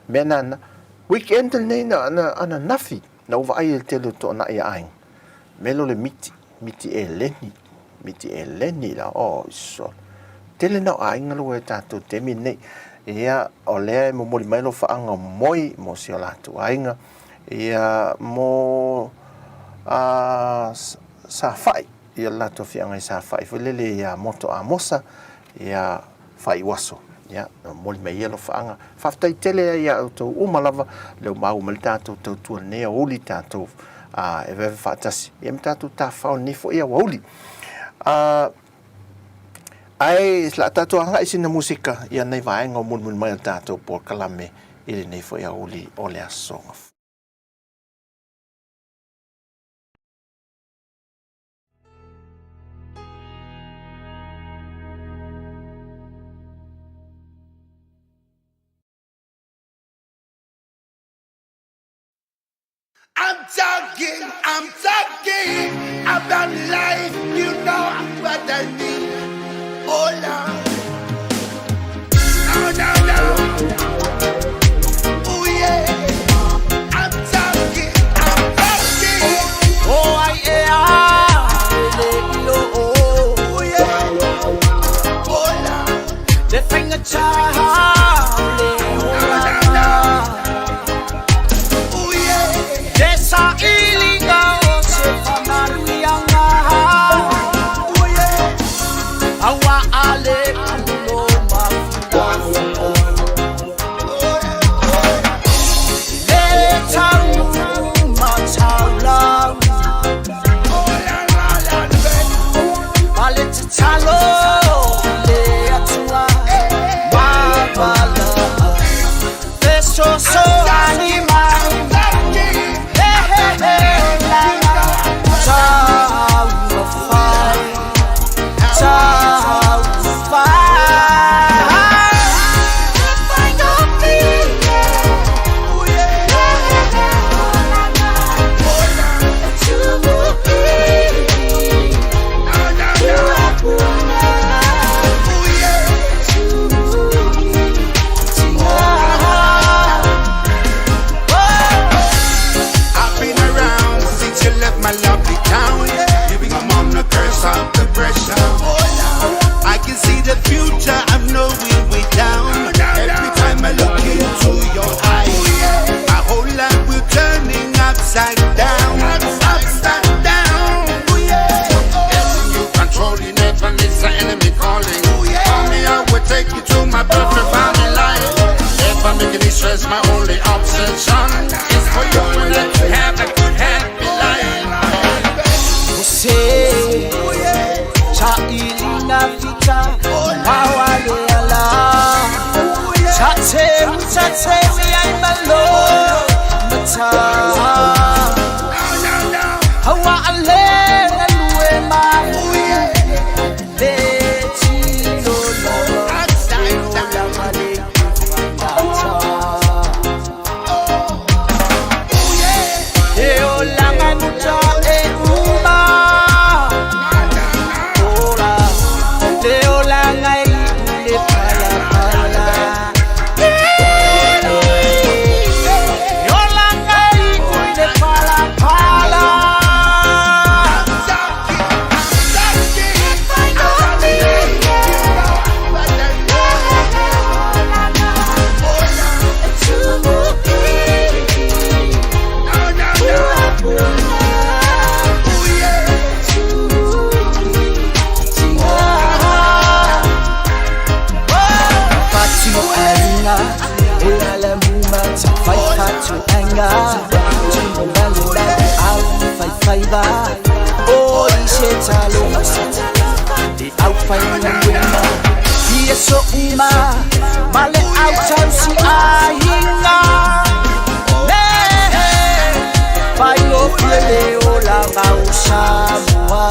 C: menana weekend nei na nafi na va ai tele to na ia ai melo le miti eleni la o so tele na ai ngalo e tato temi nei ia o le mo mai lo fa anga moi mo si la tu ainga ia mo sa fai ia la to fi anga sa fai fo le ia moto a mosa ia fai waso ia mo mai lo fa anga fa tai tele ia to umalava le mau mal tato to tu ne oli tato e ve fa tasi ia tato ta fa ni fo ia oli ai la tato anga isina musika ia nei vai ngo mun mai tato por kalame ile nei foi a oli ole a song
D: I'm talking about life, you know what I mean. Oh Lord, no. Oh yeah, I'm talking.
A: Oh yeah,
D: oh Lord,
A: the finger child.
D: upside down, upside down. Getting you control, you never miss an enemy calling. Call me, I will take you to my perfect family life. Never making me stress, my only obsession is for you and let you have a good happy life.
B: Say, cha ilina fika, mawale ala. Cha me I'm alone, mata. Hawa ale alwe ma, le chilo lo, la male mata. Eo langa nuta e uma, ora. Eo langa e pala pala. Oh, it's a long the outfine winner. He is so uma, male out and see ahinga. By your play, ola bausamua.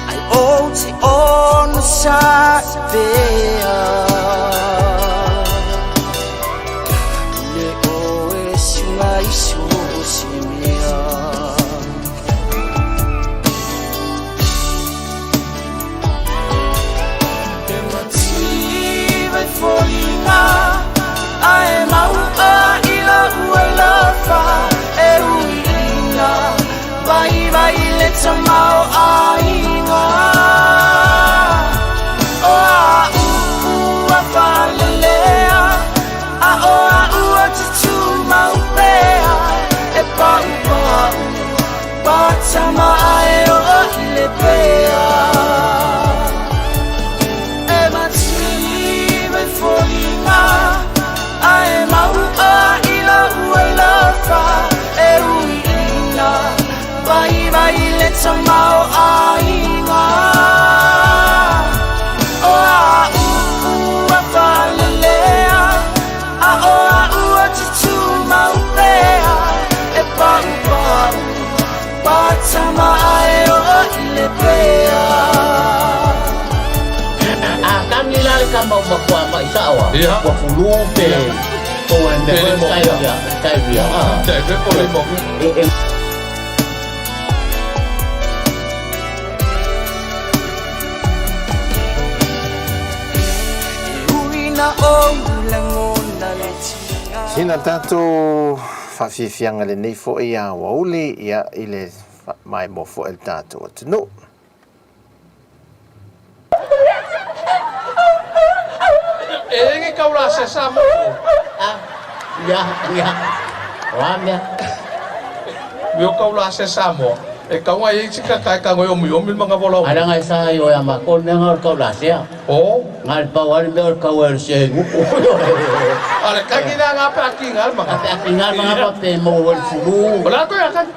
B: I owe it on the side there. Le oe sunga isu simia. The motive I fall in love. I am out ila uelafa.
E: mai sawa.
A: Iya.
E: Wa fulu pe. Ko en de kai dia.
A: Deve por aí, bom.
C: Sina tātou whawhiwhianga le nei fo i a waule ia i le mai mo fo el tātou atunu.
A: E kaula se sa mo.
E: Ya. Wamia.
A: Meu kaula se sa mo. E kaunga i tika kai ka ngoi omi mga volau.
E: Ada ngai sa yo ya ma kon ngar kau la sia.
A: Oh.
E: Ngal pa wal me kau el se.
A: Ale kagina nga pa kingal mga.
E: Ngal mga pa pe mo wal fulu.
A: Wala ko ya kan.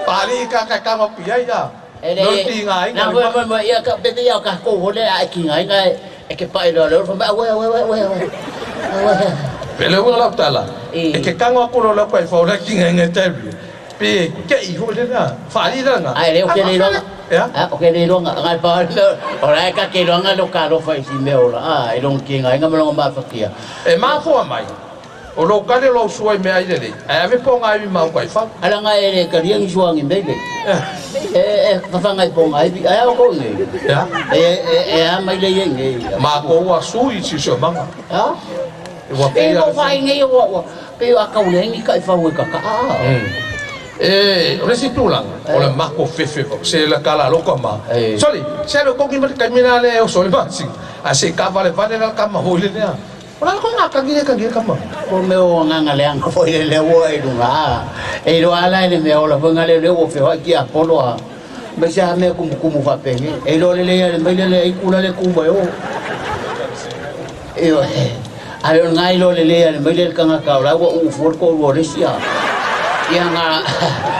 A: Pali ka ka ma piyai ya. No tingai.
E: Na mo ya ka pe ya ka ko hole a kingai ngai. E ke pai lo fa we.
A: Pele wala tala. E ke kanga ko lo ko fa ora kingai ngai tabi. Pe ke I hole na. Fali la nga.
E: Ai le o ke le lo.
A: Ya.
E: O ke le lo ngai pa ora ka ke lo nga lo ka lo fa si me ola. Ai long kingai nga mo ma fa kia.
A: E ma fo mai. O lo kale lo suai me ai le. Ai ave po ngai ma ko fa.
E: Ala ngai le ka riang suang in bebe. Fa ngai po ngai ai ko ngai.
A: Ya.
E: Mai le ngai.
A: Ma ko wa sui si so manga.
E: Ha?
A: Wa pe
E: Ko fa ngai wa. Pe a ka le ngai ka fa we ka ka.
A: O le si tulang, o le mako fefe, se la kala loko ma. Soli, se lo koki ma kamina le o soli ma sing. A se ka vale la kama hole le. Ora ko nga kagile kama.
E: Ko me o nga le ang ko le wo e dunga. E lo ala le me o la nga le wo fe wa ki a polo a. Me sa me kumu fa pe ni. E lo le me le I kula le kuba yo. E o ale nga I lo le me le ka nga ka la wo u for ko wo le sia. Yang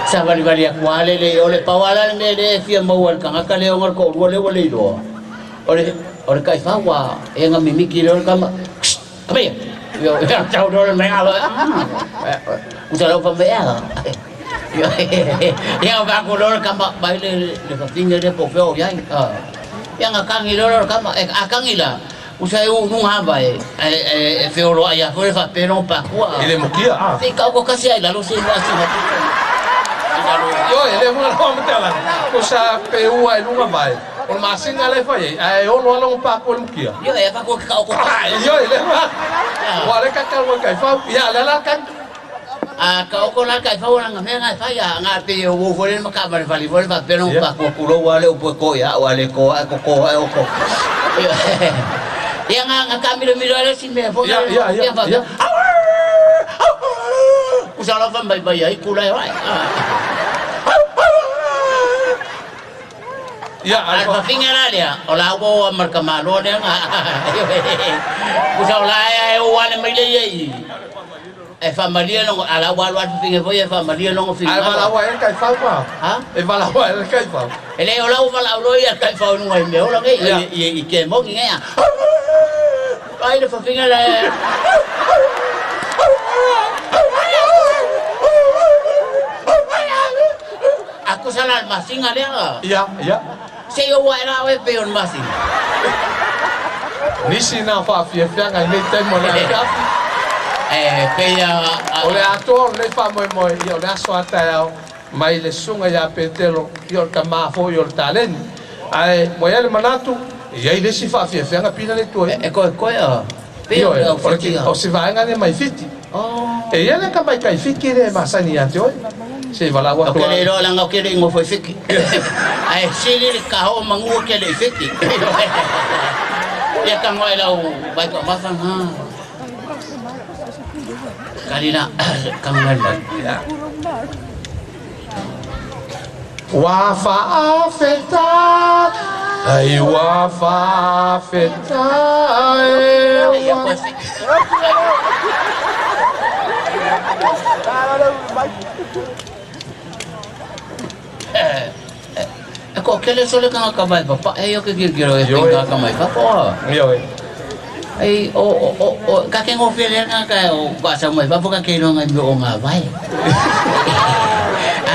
E: sa bali akuale le ole pawala me le fia mo wal ka ka le ngor ko wo le do. Ole kai fa wa e nga mimi ki le ka ma. Kame. Yo chau do me ala. Usalo pa me ala. Yo ba ko lo ka ma ba le finger de po feo ya. Yang ka ngi lo ka ma ka ngi la. Usai nung haba feo lo ya ko fa pero pa ko.
A: Ile mokia.
E: Si kau ko kasi ay lalo si wasi hati.
A: Yo ele mo la mo tela. Ko sa pe u ai lunga vai. O masinga le fa ai o lo lo pa ko mokia.
E: Yo pa ko kau ko.
A: Yo ele ma. Wa le ka ka wo kai fa ya la kan.
E: Kau ko la kai fa ora nga me nga fa ya nga pe wo fo le maka ba fali fo fa pero pa ko kulo wale o ko ya wale ko ko. Yang nga kami miro le si me fo ya. Usala fa mai bai ai kula ai.
A: Ya,
E: alfa fingera dia. Ola wo marka malo dia nga. Usala ai wan mai le ai. E familia long ala wa finge foi e familia long finge.
A: Ala wa el kai fa pa.
E: Ha?
A: E vala wa el kai fa.
E: Ele ola wa la lo ia kai fa no ai me ola ngai i ke mo ngai ya. Ai le finge la. Aku salah masing ada.
A: Ya.
E: Saya wala we peon masing.
A: Nisi na fa fia ngai le temo la.
E: Peia
A: o le ato le fa mo io le aso ata mai le sunga ya petelo io ta mafo io talen ai mo ele manatu e ai le si fa fia nga pina le tu
E: e ko ya
A: io porque o si va ngane mai fiti e ele ka mai kai fiki le masani ate oi se va la wa
E: to le ro la nga ke le ngo foi fiki ai si le ka ho mangu ke le fiki ya ka ngoi la o vai ko ma fa ha Karina kangen
A: ya. Wafa afeta, ay wafa afeta.
E: Ako kele sole kang kamay pa. Ayo ke giro tinggal kamay pa po.
A: Yo.
E: Ay kakeng offer nga ka o basa mo pa ka kilo nga mo nga bay.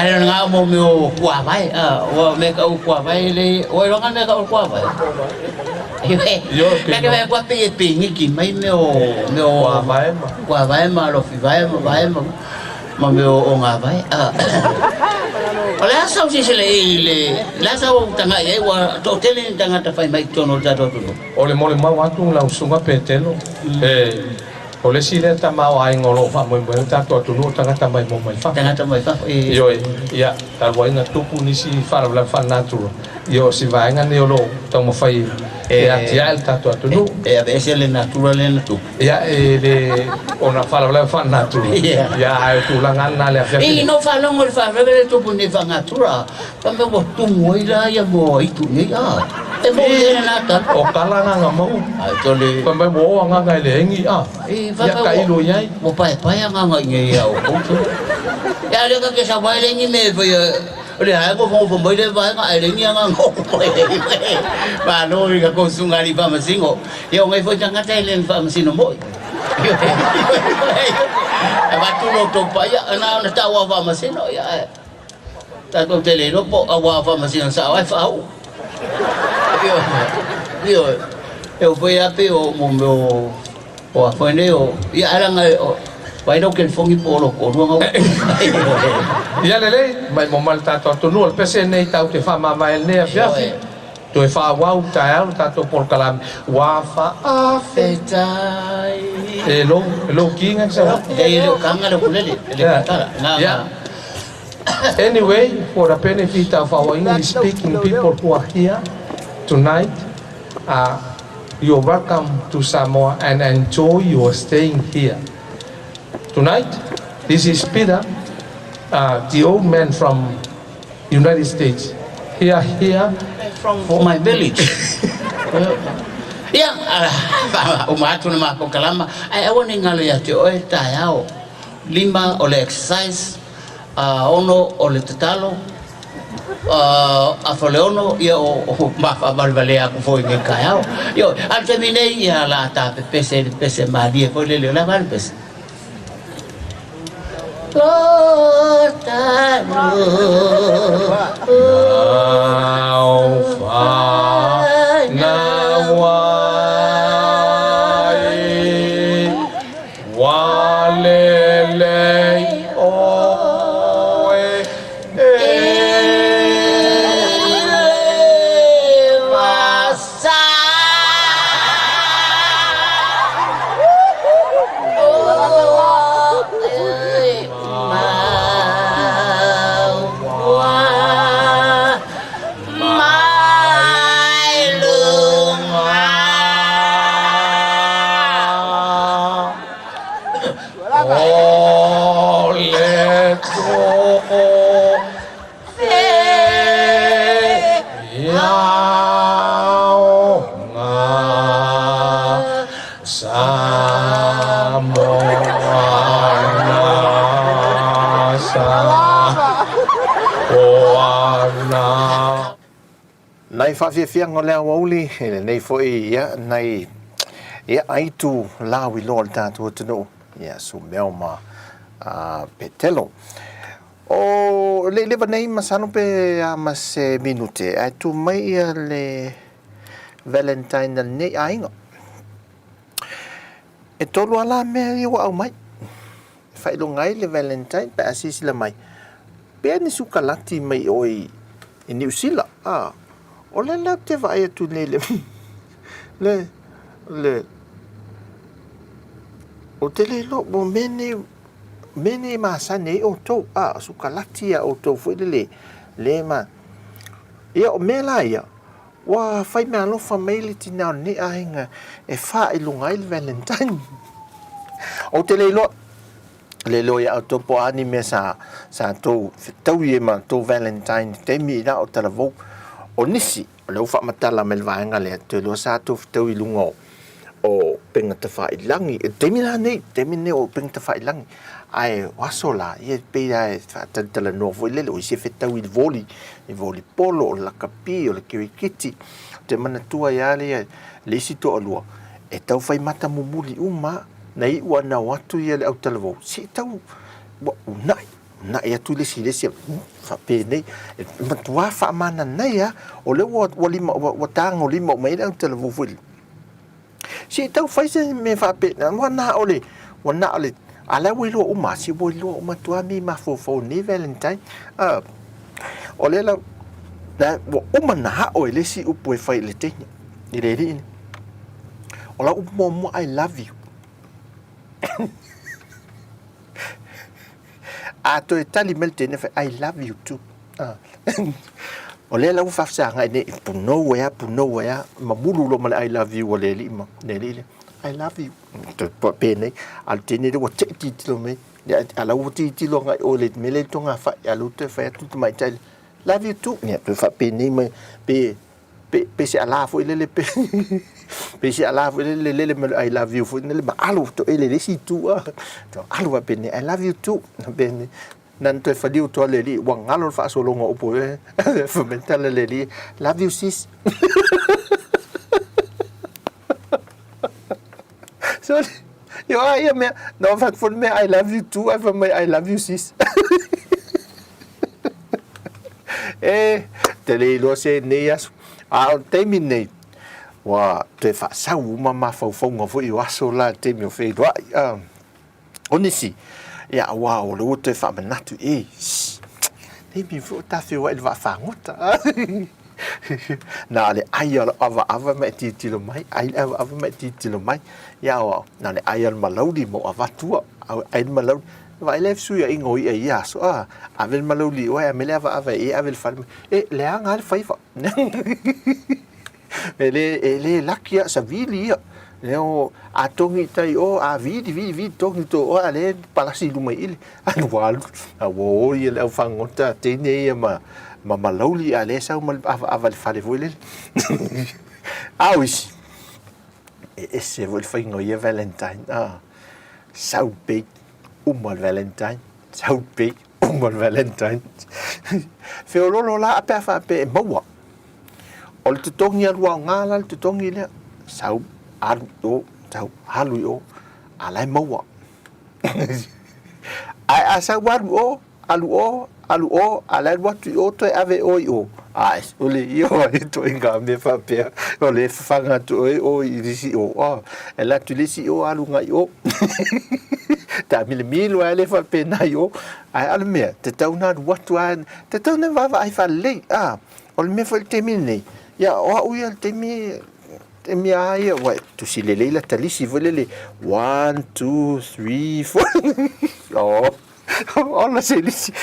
E: Ai nga mo meu kwa vai o me ka kwa vai le o lo nga me ka kwa vai yo que me kwa pe ni ki mai meu kwa vai ma lo fi vai ma meu o nga vai Olha só se ele lá só o tanga e o tele tanga ta fai mai tono ta to
F: ole mole ma watu la usunga petelo ole sile ta ma ai ngolo fa mo mo ta to tu no tanga ta mai mo mai fa yo ya ta voi na tupu ni si fa la fa naturo yo si vai nga ne lo to mo fai ya el ta to no
E: a veces le natural le tu
F: ya le ona fa la fa naturo ya ai tu la nga le fa
E: no fa lo mo fa le tu pu ne fa natura pa me mo tu mo ira ya mo itu ni e mo le na ta
F: o kala nga mo
E: to le
F: pa me mo nga ga le ngi ya kai lo yai
E: mo pa nga ngi ya o ko ya le ka ke sa vai le ni me fa Olha, eu vou mais levar a linha nga ngo. Ba no ka ko sunga li pa masingo. Yo ngai fo tanga tailen pa masino mo. Ba tu lo to pa ya na tawa pa masino ya. Ta to tele no po awa pa masino sa wa fa. Eu fui a pe o mo o foi ne o ya ara ngai Vai no que el fongi polo ko no
F: Ya lele mai mo mal ta to no el pese nei ta te fa mama el ne afia to e fa wa ta to por kalam wa fa
E: afetai
F: lo king sa
E: e lo kanga lo kulele
F: yeah anyway for the benefit of our English speaking people who are here tonight you're welcome to Samoa and enjoy your staying here. Tonight, this is Peter, the old man from United States. Here
E: from my village. Yeah, umatu na mapokalama. Ay awon ngalo ya te oi tayao. Lima ole exercise, ono ole tatalo. Afoleono ia o mafa balbalea ko foi nge kayao. Yo, al termine ia la ta pese madia foi le la valpes.
C: Nai whawhiawhianga o lea wauli, nei foi ia, nei ia aitu lawi lo le tātua tunu, ia su meo ma petelo. O le lewa nei masano pe mas minute, aitu mai ia le Valentine nei ainga. E tolu ala mea iwa au mai, whailo ngai le Valentine pe asisi la mai. Pea ni suka lati mai oi i New Zealand, o le la te vai atu nei le o te le lo mo mene ma sa nei o to su kalati o to foi le ma ia o me la ia wa fai me alo family tina ni ainga e fa i lunga il Valentine o te le lo ia o to po ani me sa to tau ia ma to Valentine te mi na o tala vo o nisi o leo whaamatala me lwaenga lea te lo sa tu tau i lunga o penga te whailangi te mina nei o penga te whailangi ai waso la ia peira e whaatantala no vo lele o isi whetau i voli polo o lakapi o le kirikiti te manatua ia lea le isi to alua e tau whai mata mumuli uma nei ua na watu ia le au talavou si tau unai na ia tu le sile sia fa pe nei matua fa mana nei ya o le wa lima wa tang o lima mai le tele vo fu si tau fai se me fa pe na wana ole ala we lo uma si bo lo matua mi ma fo ni valentine o le la wa uma na o le si upo fai le te ni le ni o la mo I love you to e tali mel tene fa I love you too o le la fa sa nga ne puno ya ma bulu lo mal I love you o le li ma ne li I love you to pe ne al tene de te ti lo me ala u ti lo nga o le mele to nga fa ya lu te fa tu mai tai love you too ne to fa pe ne me pe se ala fo le pe pe se ala fo le I love you fo le ba alu to ele si tu to alu pe ne I love you too pe ne nan to fa diu to le li wang alo fa so lo ngo po fo mental le li love you sis so yo ai me no fa fo me I love you too I love you sis te le lo se ne yas terminate wa te fa sa mama fo ngo fo yo aso la te mi fe do onisi ya wa o lo te fa manatu te mi fo ta fe wa va fa ngota na le ayal ava me ti lo mai ava me ti lo mai ya wa na le ayal malaudi mo ava tua ai malaudi vai le su ya ingo ya so avel malaudi wa me le ava avel fa le anga le fa ele lakia sa vili leo atongi tai o a vidi tongi to o ale palasi lumai ile anu walu wo ile fangota tene ma malauli ale sa mal aval fale voile awis esse vol fingo ye valentine sau big mal valentine sau big mal valentine fe lo la apa fa pe mo o te tongi alua ngala te tongi le sau alu o sau halu o alai maua ai sa alu o alai watu o to ave o ai ole io to inga me fa pe ole fanga to o isi o ela tu lisi o alu ngai o ta mil ale fa pe na yo ai al me te tauna watu an te tauna va ai fa le ol me fa termine ya o uia te mi ai wa tu si le la talisi volele 1 2 3 4 all say lisi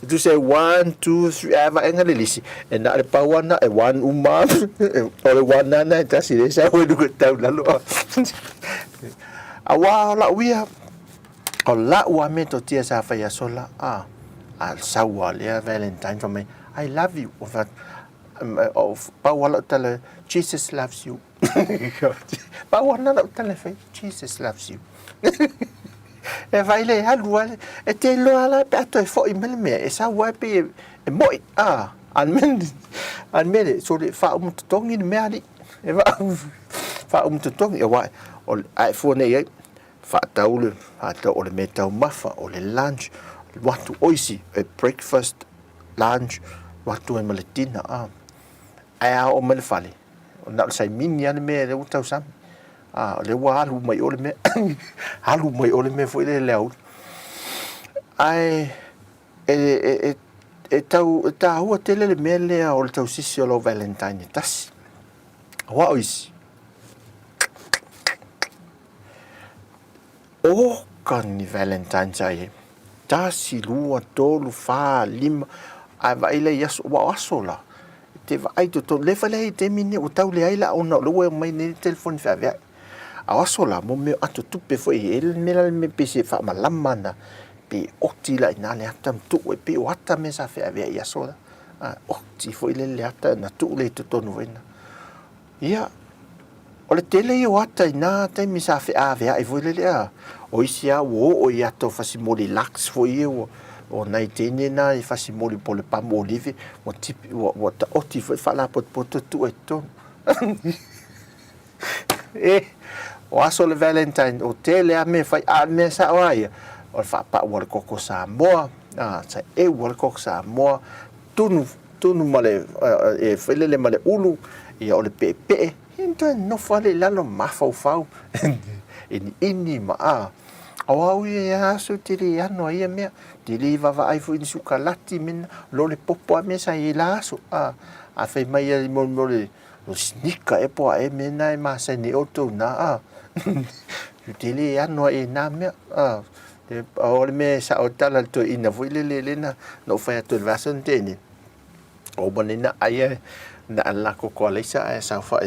C: tu say 1 2 3 ava engale lisi and na pa wana e one uma or one na ta si le sa wo du ta la lo awa la uia o la wa me to tia sa fa ya sola al sawa le valentine for me I love you of Paula tell Jesus loves you. Paula tell Jesus loves you. E vai le halua e te lo ala peto e fo i me e sa wa pe e moi almen so le fa tongi me ali e va fa tongi e wa o ai fo ne fa taule fa ta o le meta mafa o le lunch what to oisi a breakfast lunch what to maletina ai o mele fale o na sai minia me le utau sam le wa halu mai ole me foi le leo ai tau hua tele le me le o le tau sisi o lo valentine tas wa oisi o kan ni valentine sai tasi lua tolu fa lima ai vai le yaso wa asola te vai to le fale te mini o tau le ai la ona lo mai ni telefone fa via asola mo me atu tupe foi el me pese fa malamana pe oti la ina le atam tu e pe o ata me sa fa via yasola oti foi le ata na tu le to tonu vena ia o le tele o ata ina te mi sa fa via e foi le o isia o ia to fa simoli lax foi o nai tene na e fasi moli po le pam olive o tipi o ta oti fa la pot tu e to o aso le valentine o tele a me fai a me sa oia o fa pa o koko sa mo sa e wal kok sa mo tunu male e felele male ulu ia ole pe into no fale lalo mafau ini ma au ia so tiri ano ia me tiri va ai fu in sukalati min lole popo me sa ila so a fe mai mo lo snika e po e me nai ma sa ni oto na tiri ano e na me te ole me sa otala to ina fu le na no fa to vason teni o bonina ai na la ko le sa fa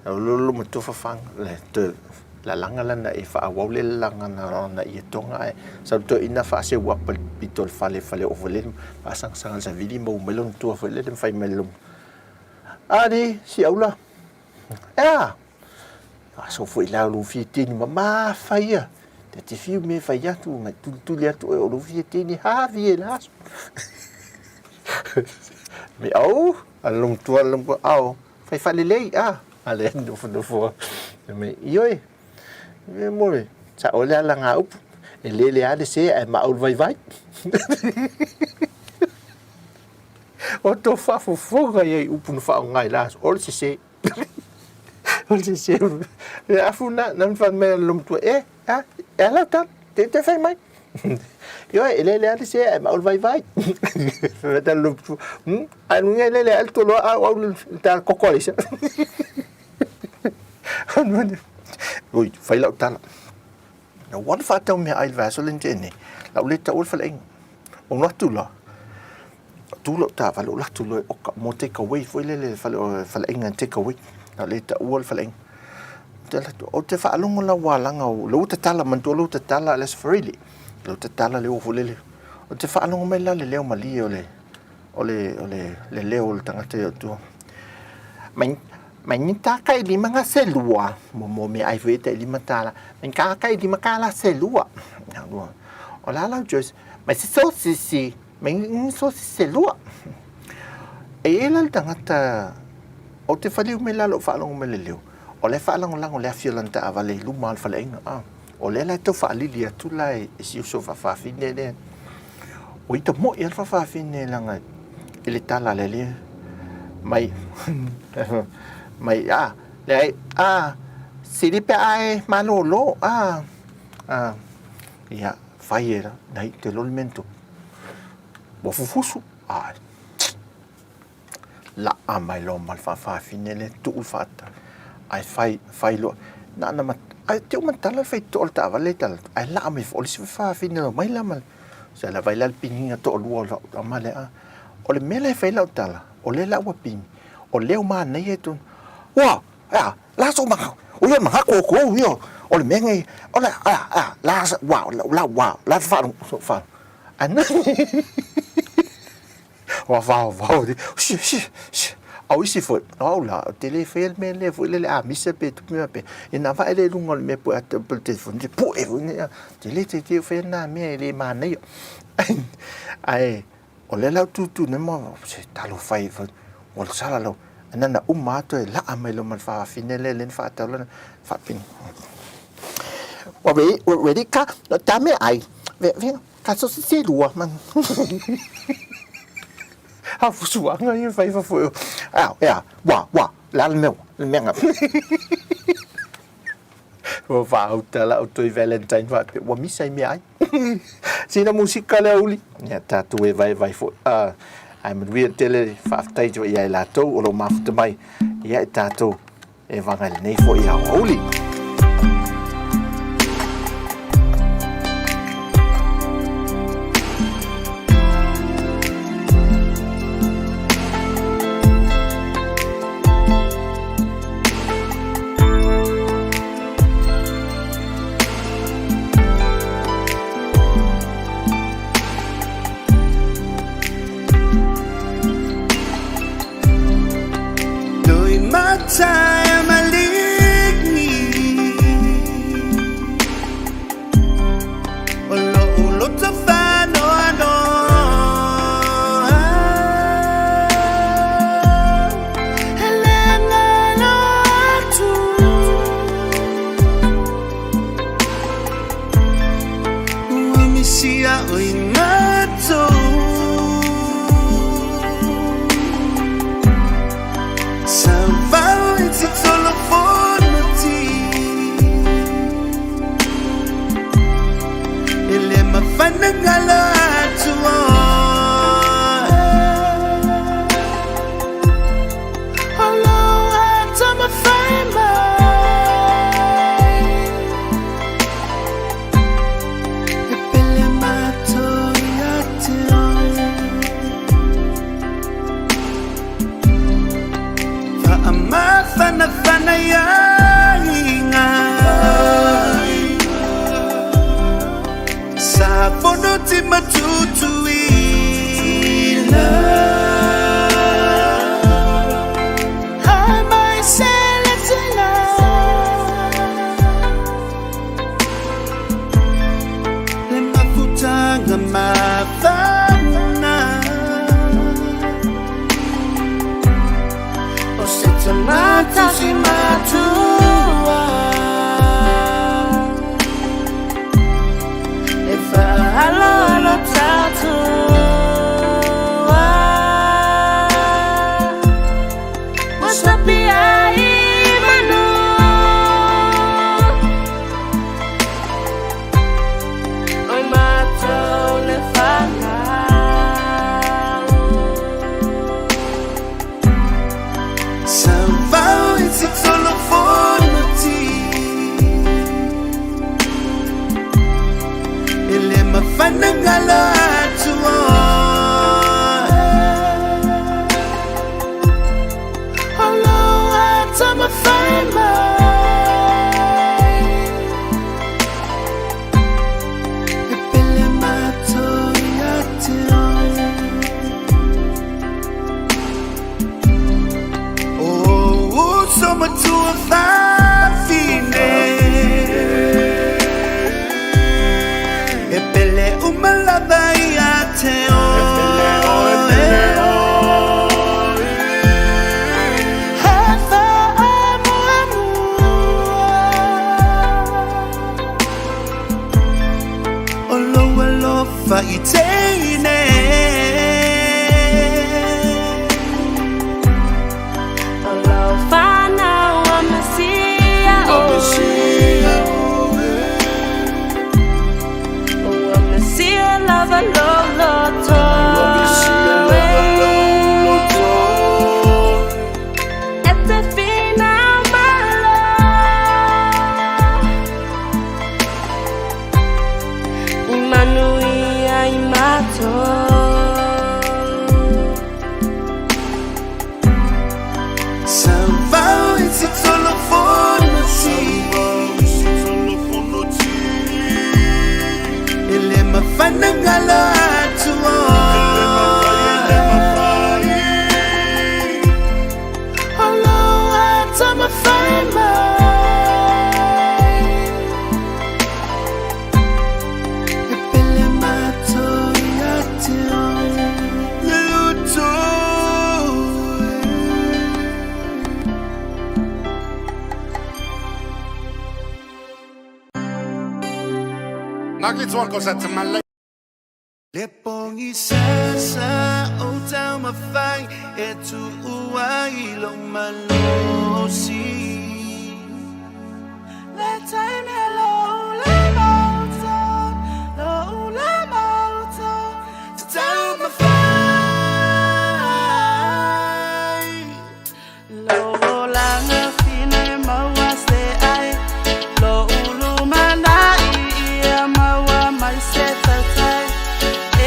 C: lo mo to fa fang le to la langa lana e fa wa le langa na i tonga e sa to ina fa se wa pitol fale o volen pasang sang sa vidi mo melon to fa le fai melon ali si aula so foi la lu fieti ni ma faia te ti fiu me faia tu ma tu le tu o lu fieti ni ha vie la me au alum tu alum au fai fale le ale no fo me yoi Mole, sa olha la nga up. Ele ada se ai ma ul vai. O to fa fo ga ye up no fa ngai la. Ol se. Ol se. Afuna nan fa me lum tu ela ta te fai mai. Yo ele ada se ai ma ul vai. Veda lum tu. Ai ngai ele alto lo au ta kokolis. Ui, fai lau tala. Na wan fa tau me ai vasolin tene. Lau le tau fa leng. O no tu la. Tu lo ta fa lo la tu lo o ka mo take away foi le fa leng and take away. Lau le tau fa leng. O te fa alongo la walanga o lo ta tala man to lo ta tala les freely. Lo ta tala le o fulele. O te fa alongo me la le leo mali le leo tangata yo tu. Mình ta cái đi mang xe lúa một mẹ ai về tại đi mang ta là mình cá cái đi mang cá là xe lúa luôn ở lá lâu rồi mình sẽ số gì mình số xe lúa ấy là đằng ta ở đây phải liu mình là lộ phải lòng mình liu ở đây phải lòng ở đây phải lần ta vào đây lúc mal phải lấy ở đây là tôi phải liu tu lại siêu số phải phi nè nè ôi tôi mỗi lần phải phi nè là ngày ele ta là liu mày mày đấy xí đi pe ai mà lô ya phải đó đấy từ luôn men tu bỏ phu su la mày lo mal fa finele tu fat ai phải lo na mà ai tiêu mình ta là phải tu ta vào lấy ta ai la mày phải fa finele mày la mal sẽ là vai la pin to luo lo mà lẽ ole mele phải lo ta là ole la wa pin ole ma nei tu wow la so ma o yo ma ko yo o le mengi o la la wow la fa an wa va di au si fo la telefon me le fo le mi se pe tu me pe e na va ele lungo me po at pe telefon di po e te fe na me le ma nei ai o le la tu ne mo se talo fai o sala lo nana to la amelo man fa finele len fa talo fa pin wa we di ka ta me ai ve ka so si lua man ha fu su anga yin fa fu wa la me ngap wa fa utala auto valentine fa wa mi sai me ai sina musica le uli ya ta tu vai fu ai mình viết tele phát tay cho vậy là tô ở mà tụi bay vậy ta tô em vào ngày này phải hiểu holy
D: Time I leave me Olo to find no I know Helena tu Umi sia oi mato Nuggets one goes out to my lady. Le pongi sasa o tama fai e tu uai lo malosi.
B: Le time hello le mountain, lo le mountain,
D: To tell my fai.
B: lo langa fine mawa se ai, lo ulu mana ia mawa mai se tatai,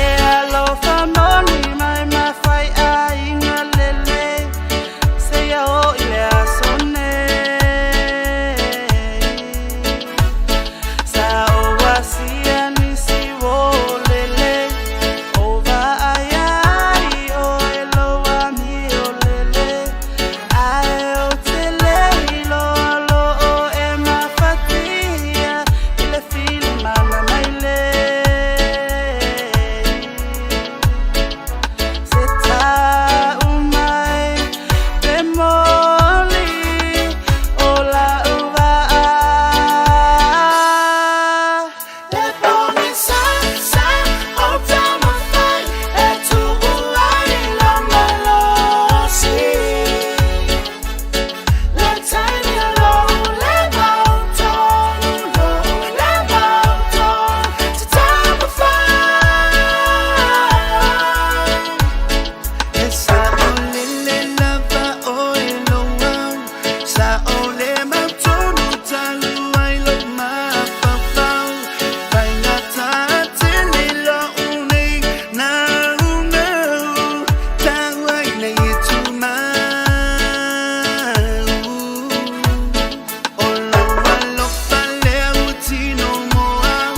B: e alo famoni mai mafai ai ngalele, se ya o ile asone. Sa o wasia nisi wo lele, ova ayai o elo ami o lele, ai o tele ilo alo o e mafatia, ile fili mana maile. Se ta umai bemoli, ola uva
D: Le pongi sasa o tama fai e tu uai lo malosi.
B: Le time hello le mountain, lo le mountain,
D: To tell my fai. Sa olele lava oilo wau. Sa ole mautonu talu ai lo mafafau. Pai ngata tele lo unei na unau. Tau ai nei tu mau. Olo alo fale utino moau.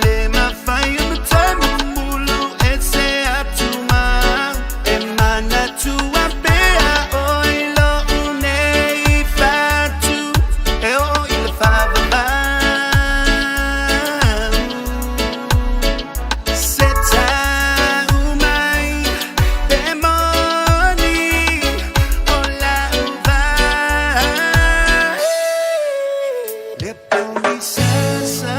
D: Le mafai umtemu mulu e se atu mau. E mana tua pea oilo unei fatu. E oilo favavau. Se tau mai bemoni ola uvai. Le pongi sasa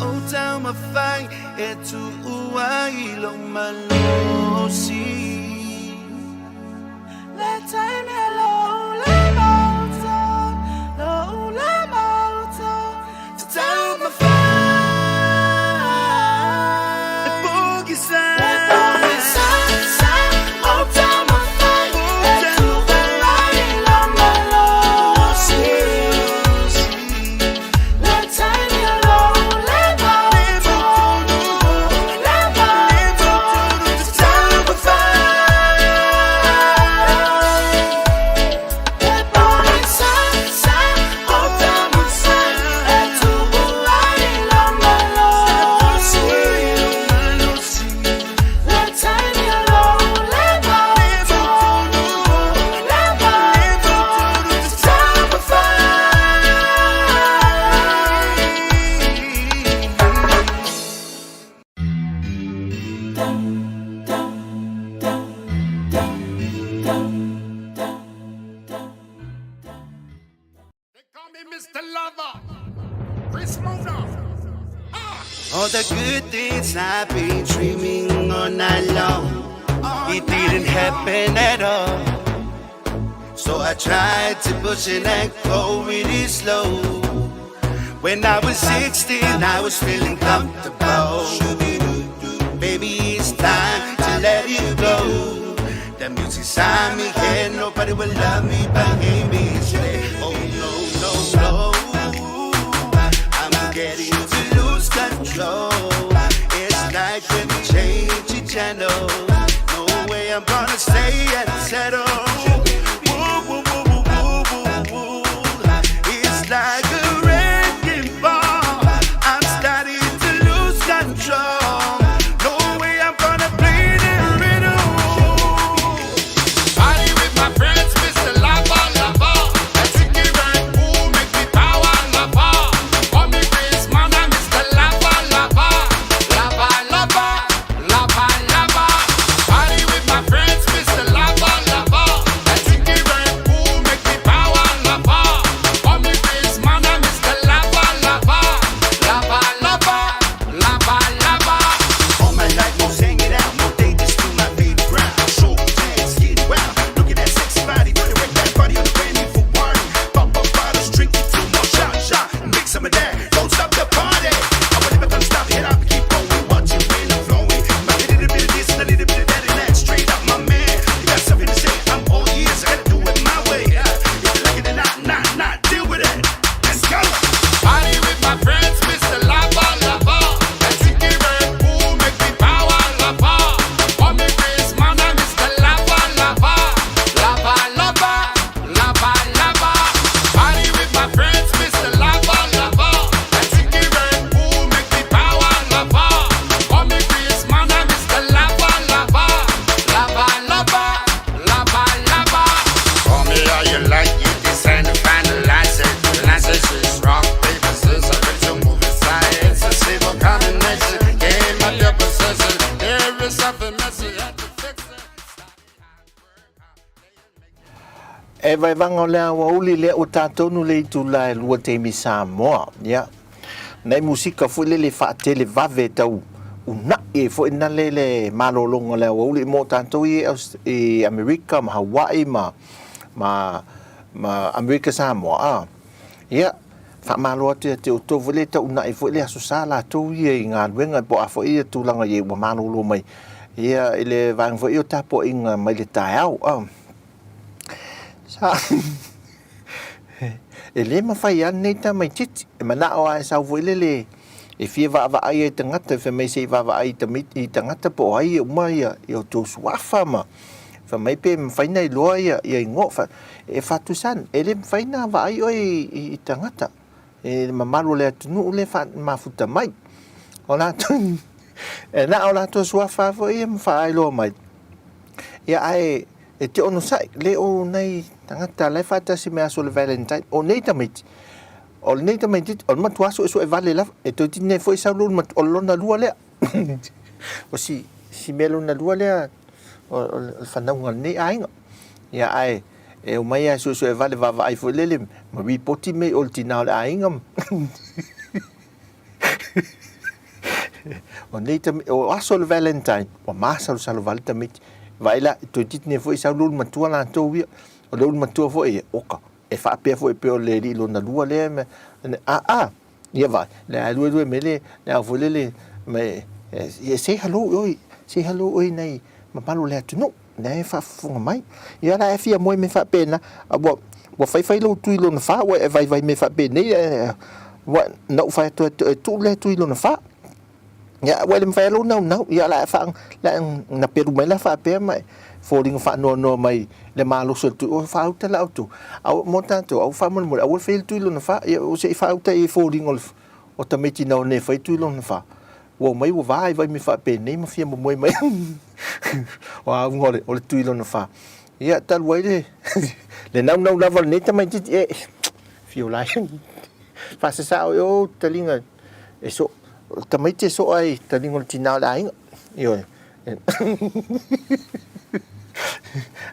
D: o tau mawhai e tu uai lo malosi.
B: le time hello le mountain, lo le mountain,
D: To tell my fai. Le pongi sasa o tau mawhai e tu uai lo malosi.
B: le time hello le mountain, le mountain,
D: To tell my fai.
B: le poni sa o tama sai, e tu uai lo malosi. Le time hello le mountain, le mountain,
D: They call me Mr. Lover, Chris Mona. All the good things I've been dreaming all night long, it didn't happen at all. So I tried to push it and go really slow. When I was 16, I was feeling comfortable. Baby, it's time to let it go. The music's on me, and nobody will love me but hate me. Oh no, no, no. I'm getting to lose control. It's like when you change your channel. No way I'm gonna stay and settle. Woo, woo, woo, woo, woo, woo, woo. It's like a wrecking ball. I'm starting to lose control. No way I'm gonna play the riddle.
G: Party with my friends, Mr. Lava Lava. I think it right, ooh, make me power lava. Call me Chris Mama,
C: vai vanga le wa uli le o tatou nu le tu la lua te mi Samoa ya nei musika fu le fa tele va ve tau una e fo ina le malolonga le wa uli mo tatou e America ma Hawaii ma America Samoa ya fa malo te to vole ta una e fo le aso sala to ye nga wenga po afo e tu langa ye wa malolo mai ya ele vang fo yo tapo inga mai le tau sa ele ma fai an nei ta mai titi e mana o ai sau voilele e fie va ai tangata fe mai sei va ai tamiti tangata po ai mai yo to swafa ma fa mai pe fai nei loa ia ngo fa e fatu san ele fai na va ai oi i tangata e mamalu le tunu le fa ma futa mai ona tun e na ola to swafa fo i fa ai lo mai ia ai e te ono sai le o nei tangata le fata si mea so le Valentine o nei tamiti o nei tamiti o matua so e vale la e to tine foi sa lu mat o lona lua le o si melo na lua le o fana un nei ai ia ai e o mai so e vale va ai foi le ma vi poti me o tina le ai ngam o nei tamiti o aso le Valentine o masa sa lo vale tamiti vai la to titne foi sa lu matua la to wi o lu matua foi oka e fa pe foi pe o le li lo na lua le me ia vai le lu me le vo le me say hello oi nei ma palu le tu no nei fa funga mai ia la fia moi me fa pena a bo fai lo tu lo na fa vai me fa pe nei wa no fa tu le tu lo na fa ya wa le fa lo no ya la fa la na peru mai la fa pe mai falling fa no mai le malo so tu o fa uta la tu au mo tanto au fa mo au fail tu lo na fa o se fa uta e falling o ta meti no ne fa tu lo na fa wo mai wo vai me fa pe nei ma fia mo mai wa ngore o tu lo na fa ya tal wai le no la val ne ta mai ti fio la fa se sa o talinga e so tamai te so ai talinga tina la ai yo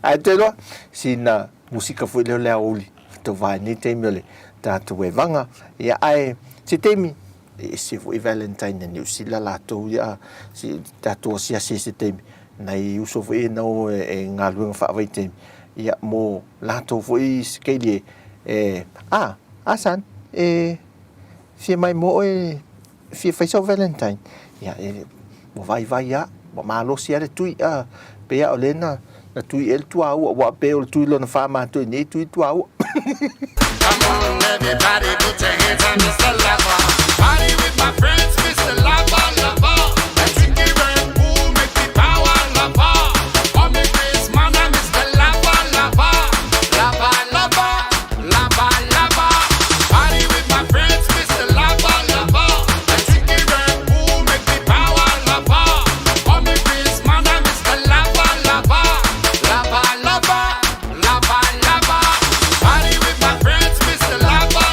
C: ai te lo sina musika foi le oli to vai ni te mele ta to e vanga ya ai se temi e se foi Valentine ni si la to ya si ta to si se temi nai uso foi no e ngalu fa vai te ya mo la to foi skeli asan fie mai mo fie fai so Valentine ya mo vai ya mo malo si ale tui pe ya olena na tui el tu au wa pe o tui lo na fa ma tu ni tui tu au
G: Come on, everybody, put your hands on Mr. Lover. Party with my friends, Mr. Lover. Let's drink it Red Bull, make the power lover. On me Chris, man, I'm Mr. Lover. Party with my friends, Mr. Lover. Let's drink it Red Bull, make the power lover. On me Chris, man, I'm Mr. Lover. Party with my friends, Mr. Lover.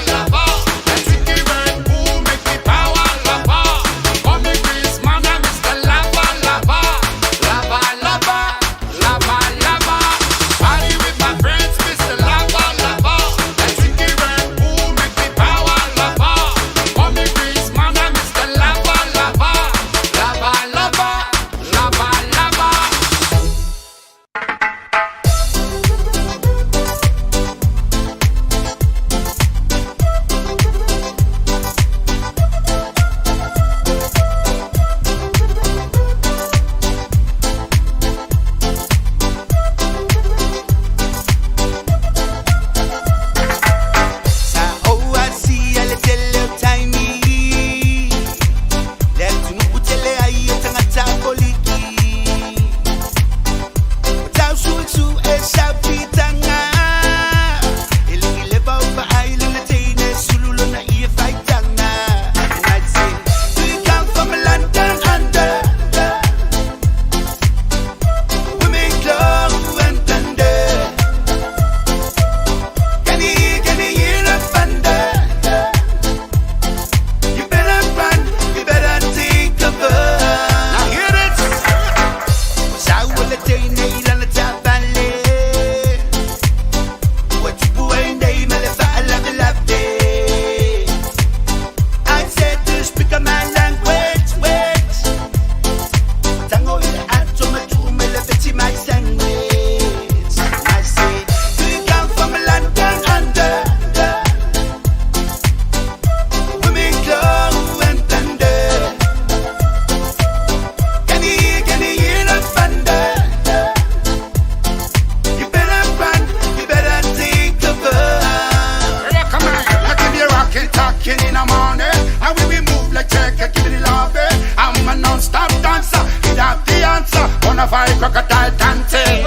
G: breaking in the morning. And we move like Jackie, give me the love. I'm a non-stop dancer. It have the answer. On a fire crocodile dancing.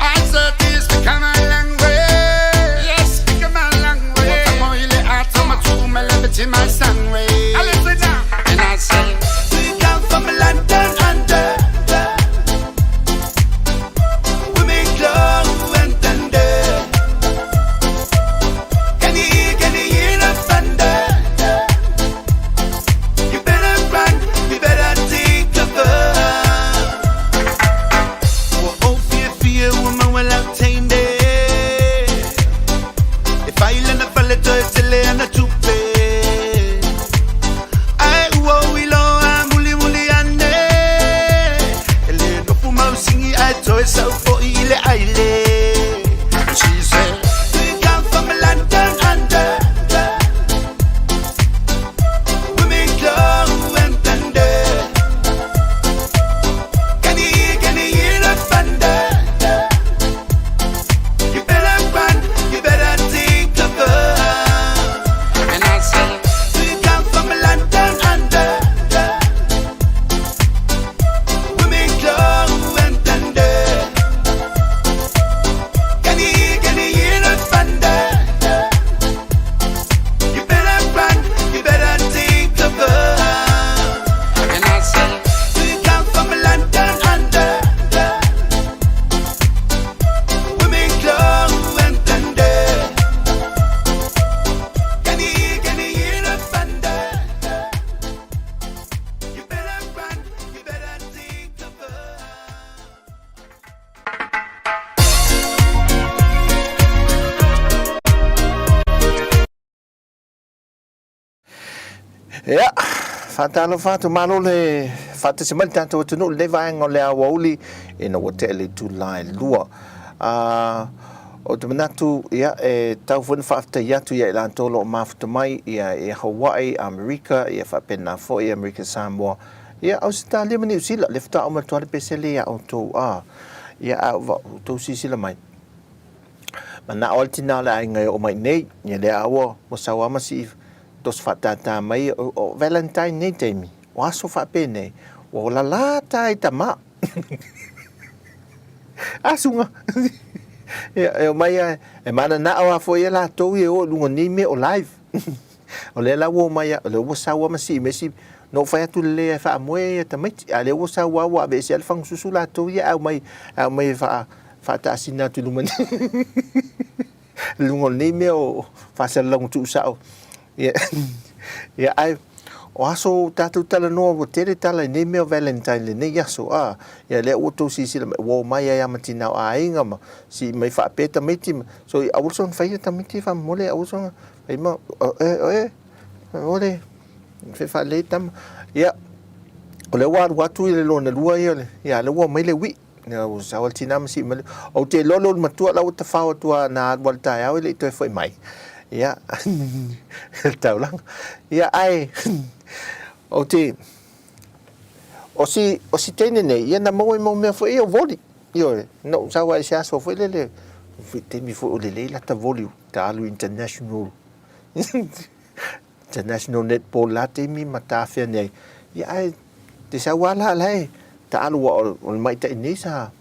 G: Answer this, become a long way. Yes, become a long way. What a boily art, I'm a true melody, my song way. I listen now, and I say, we come from London under. We make love and thunder. Can you hear the thunder? You better run, you better take cover. Oh, fear, woman, well, I'll tame it. If I land a fall to a silly and a chupe. I we low and muli and no puma singi I toy so for ile aile. She said, we come from London under. We make love and thunder. Can you hear the thunder? You better run, you better take cover. And I say, we come from London under. We make love and thunder. Can you hear the thunder? You better run, you better take cover. And I say, we come from London under. We make love and thunder. Can you hear the thunder? You better run, you better take cover.
C: Ia, whātalo whātu maro le whātasimali tātou atunu le vaenga o le awauli e na wate le tūlai lua. O te manatu, ia, e tau whuna whaafitai atu ia i lantolo o mafuta mai, ia e Hawaii, Amerika, ia whapena fo i Amerika Samoa. Ia, au sita lima ni usila, le whata o matuare pesele ia au tau a. Ia, au tau sisila mai. Mana o tina le ainga o mai nei, ia le awa, mo sawama si dos fatata mai o Valentine nei temi. O aso whapene, o la la tai tama. Asunga. E mai e mana na o afo ia la tau e o lunga ni me o live. O le la wo mai o le wo sawa masi mesi no fa tu le fa moe tamai a le wo sawa wa be se al fang susu la tau ia au mai fa ta sina tu lunga. Lunga ni me o fa se long tu sao. Ia ai o aso tātou tala noa o tere tala nei mea Valentine le nei aso ia le o tau sisi la wo mai ai amatina o ainga ma si mai whaapeta meti so i awuson whaia tamiti wha mole awuson ai ma ole wha le tam ia o le waru watu i le lona lua ia le ua mai le wi o sawal tina masi o te lolo matua lau ta whaua tua na adwal tai au le ito e whai mai ia tau lang ia ai o te o si tene nei ia na mau mea fo e o voli io no sawa sia so fo le te mi fo le la ta voli ta alu international netball la te mi mata fe nei ia ai te sawa la lai ta alu o mai ta ni sa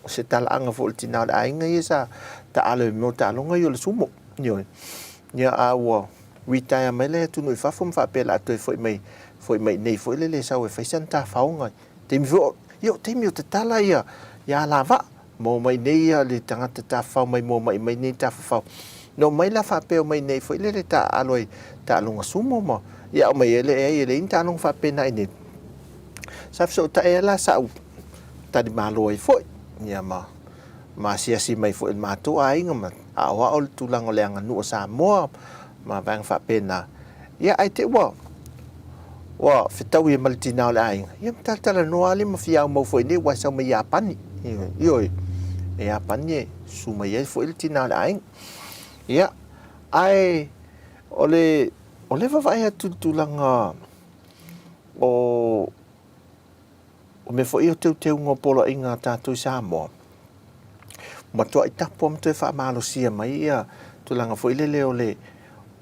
C: se tal anga fo tina ai ngai sa ta alu mo ta longa yo le sumo io ia awa retire mai le tu no fa fom fa pela to foi mai nei foi le sa we fa santa faunga te mi yo te mi te tala ia ya lava mo mai nei le tanga te ta fa mai mo mai nei ta fa no mai la fa pe mai nei foi le ta aloi ta longa sumo mo ia mai le inta long fa pe nai nei sa so ta ela sa ta di maloi foi ia ma sia si mai foi ma to ai ngam awa ol tulang o leanga nu sa mo ma bang fa pena ia ai te wa fitau i maltina o le ai ia tala no ali ma fia mo foi ni wa sa me ya pani io e ya pani su mai foi il tina le ai ia ai ole va vai tu tulang o me foi o te ngo polo inga ta tu sa mo matua i tapo am te wha malo sia mai ia tulanga fo ile leo le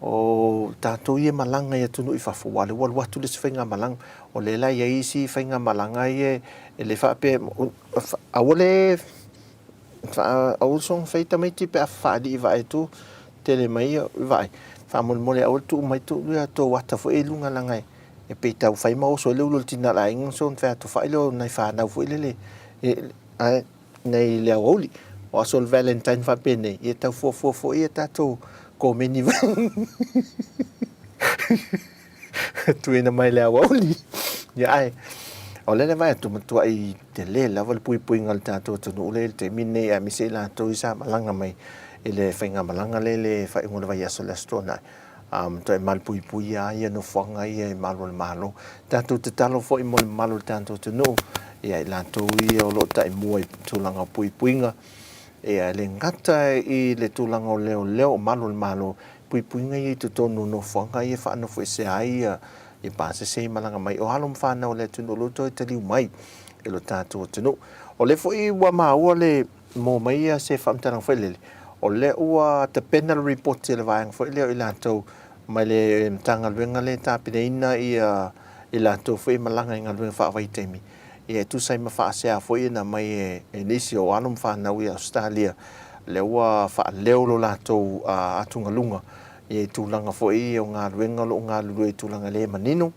C: o tātou ia malanga ia tunu i whawhua le walu watu le whainga malanga o le la ia isi whainga malanga ia e le whape awole au song feita mai ti pe afadi i vai tu tele mai i vai famol mole au tu mai tu ia to wata fo e lunga langai e pe tau fai mau so le ulu tina la ing so fa to fai lo nai fa na fo le e nei le oli o sol valentine fa pene e tau fo e tato ko meni tu ina mai le oli ya ai o le vai tu tu ai te le la vol pui ngal tato tu no le te mine a mi se la to isa malanga mai ele whainga malanga le whai ngona vai aso le stona to e mal pui ia no whanga ia e malo tato te talo fo i mo malo tanto tu no ia la to ia o lo tai mo tulanga pui nga e le ngata i le tulanga o leo malo pui nga i tu tonu no whanga ia wha no fo se ai e pa se malanga mai o halom fa na o le tu no lo to te liu mai e lo tato tu no o le fo i wa ma o le mo mai se famtana fo le o le ua te penal report te le vaeng fo le o ilato mai le tanga luenga le tapine ina i ilato fo i malanga inga luenga wha vai teimi e tu sai ma wha sea fo ina mai e nisi o alum wha na ui Australia le ua wha leo lo lato atunga lunga e tūlanga fo i o ngā luenga lo ngā lulu e tūlanga le manino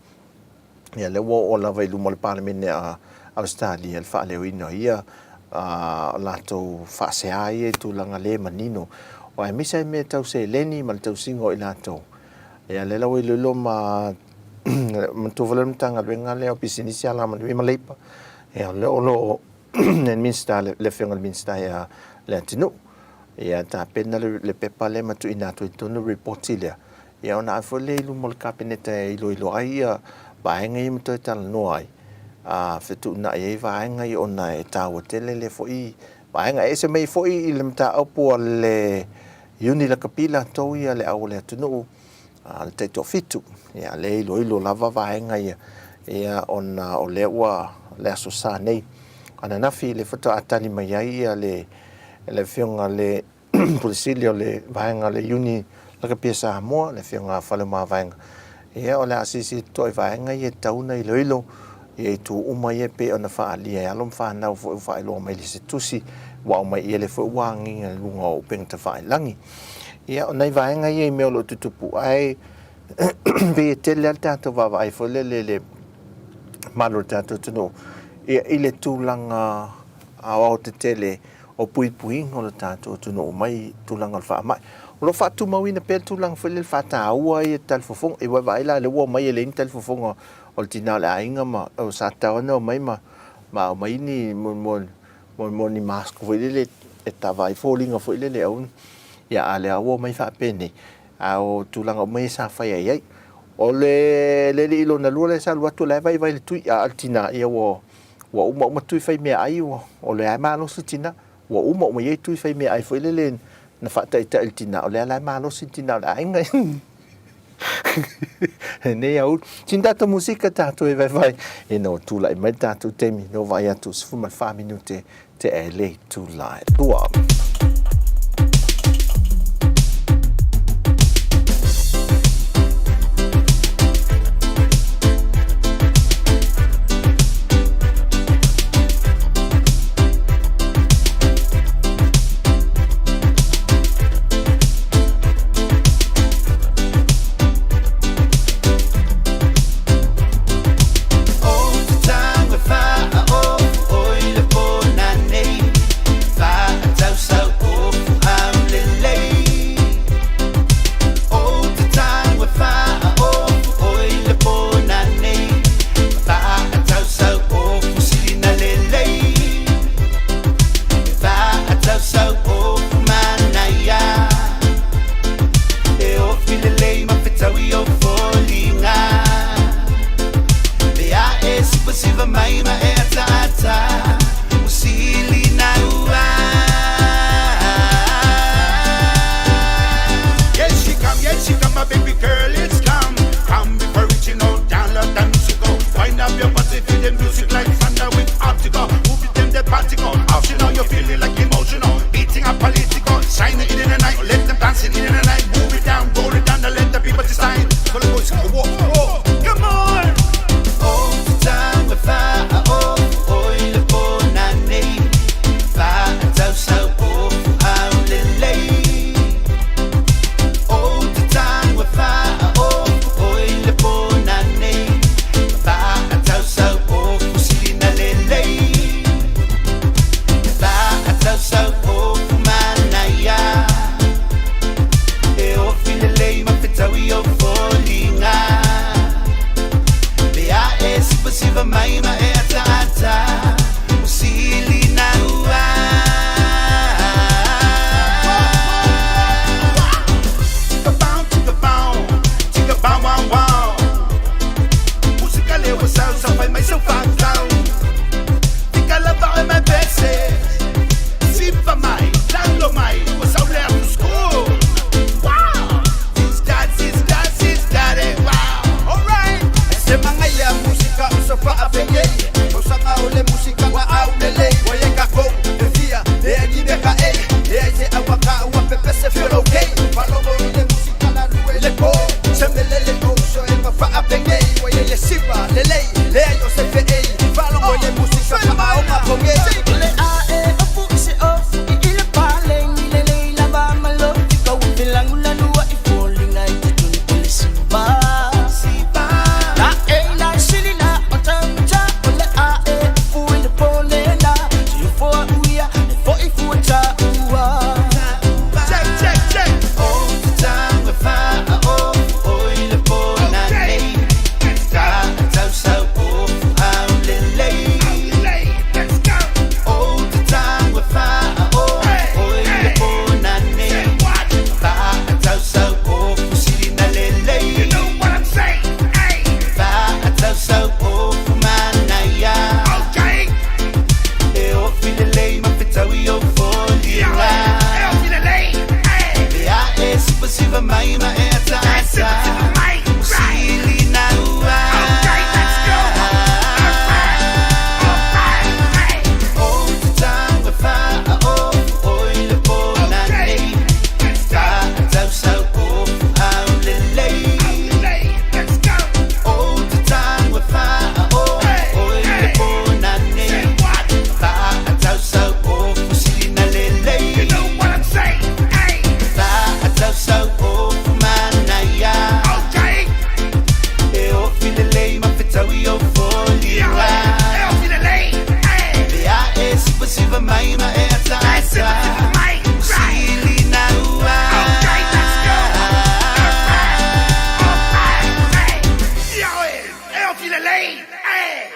C: e le ua o lawa i lumo le paramene a Australia le wha leo ina ia lato whaasea e tūlanga le manino o e misa me tau se leni ma le tau singo i lato e a le lau i lulo ma tōwala mtanga luenga leo pisinisi ala ma le leipa e a le olo en minsta le whionga le minsta e a le atinu e a ta pena le pepa le matu inato i tonu reporti lea e a ona afo le ilu mo le kapeneta e ilo ai baenga i mto e tala noa ai fetu na e vaenga i ona e tawa tele le foi vaenga ese mai foi i le mta opo le uni la kapila to ia le au le tunu al te to fitu ia le ilo lava vaenga ia ia ona o le ua le aso sa nei ana nafi le foto atani mai ia le fionga le polisilio le vaenga le uni la kapia sa mo le fionga fale ma vaenga ia o le asisi to vaenga ia tauna ilo e tu uma ye pe ona fa ali e alom fa na fo fa lo mai le tusi wa mai ele fo wangi lunga o peng te fa langi ia ona vai nga ye me lo tutupu ai be tele alta to va vai fo le malo tato no e ile tu langa a o te tele o pui o lo tato no mai tu langa fa mai lo fa tu mawina pe tu lang fo le fa ta wa e tal fo fong e wa vai la le wa mai le tal fo fong o tina le ainga ma o sa ta no mai ma mai ni mon ni mask fo le e ta vai falling fo le on ya ale a wo mai fa pene a o tu langa mai sa fa ai o le ilo na lu le sa lu tu le vai le tu a tina ia wo uma tu fa me ai o le ma no su tina wo uma mai tu fa me ai fo le na fa ta tina o le la ma no su tina le ainga ne au tinta to musica tato e vai e no tu lai mai tato temi no vai atu sfuma 5 minute te LA to live tua
D: so
H: Sipa, lelei, lei o se fei. Falo mo le música pa o ma pongue.
B: Le a e o fu se off I le pale ni le la va malo ti ka wi la ngula lua I falling I to le sipa sipa la e la silina o tanta o le a e fu le pole la ti fo uia fo I fu ta ua
H: Check, check, check.
D: All the time we find oh le bona nei. Ta ta so how le
H: Let's go.
D: all the time we find le bona nei. Ta ta so sina le
H: You know what I'm saying? Hey,
D: ta ta so manaya.
H: okay.
D: E o file lei ma fetawi o foli
H: Yeah,
D: la.
H: I'll be the late. Hey,
D: Ya es posible mai ma e ta
H: that's it. Right, right.
D: Sili na ua.
H: Okay, let's go. Hey,
D: All the time we find le bona nei. Ta ta so how le lei.
H: let's go.
D: All the time we find le bona nei. Ta ta so sina le lei.
H: You know what I'm saying? Hey,
D: Ta ta so manaya.
H: okay.
D: E o file lei ma fetawi o foli
H: Yeah,
D: la.
H: I'll be the late. Hey,
D: Ya es posible mai ma e ta
H: that's it. Right, right.
D: Sili na ua.
H: Okay, let's go. Hey, yo, I'll be the late. Hey.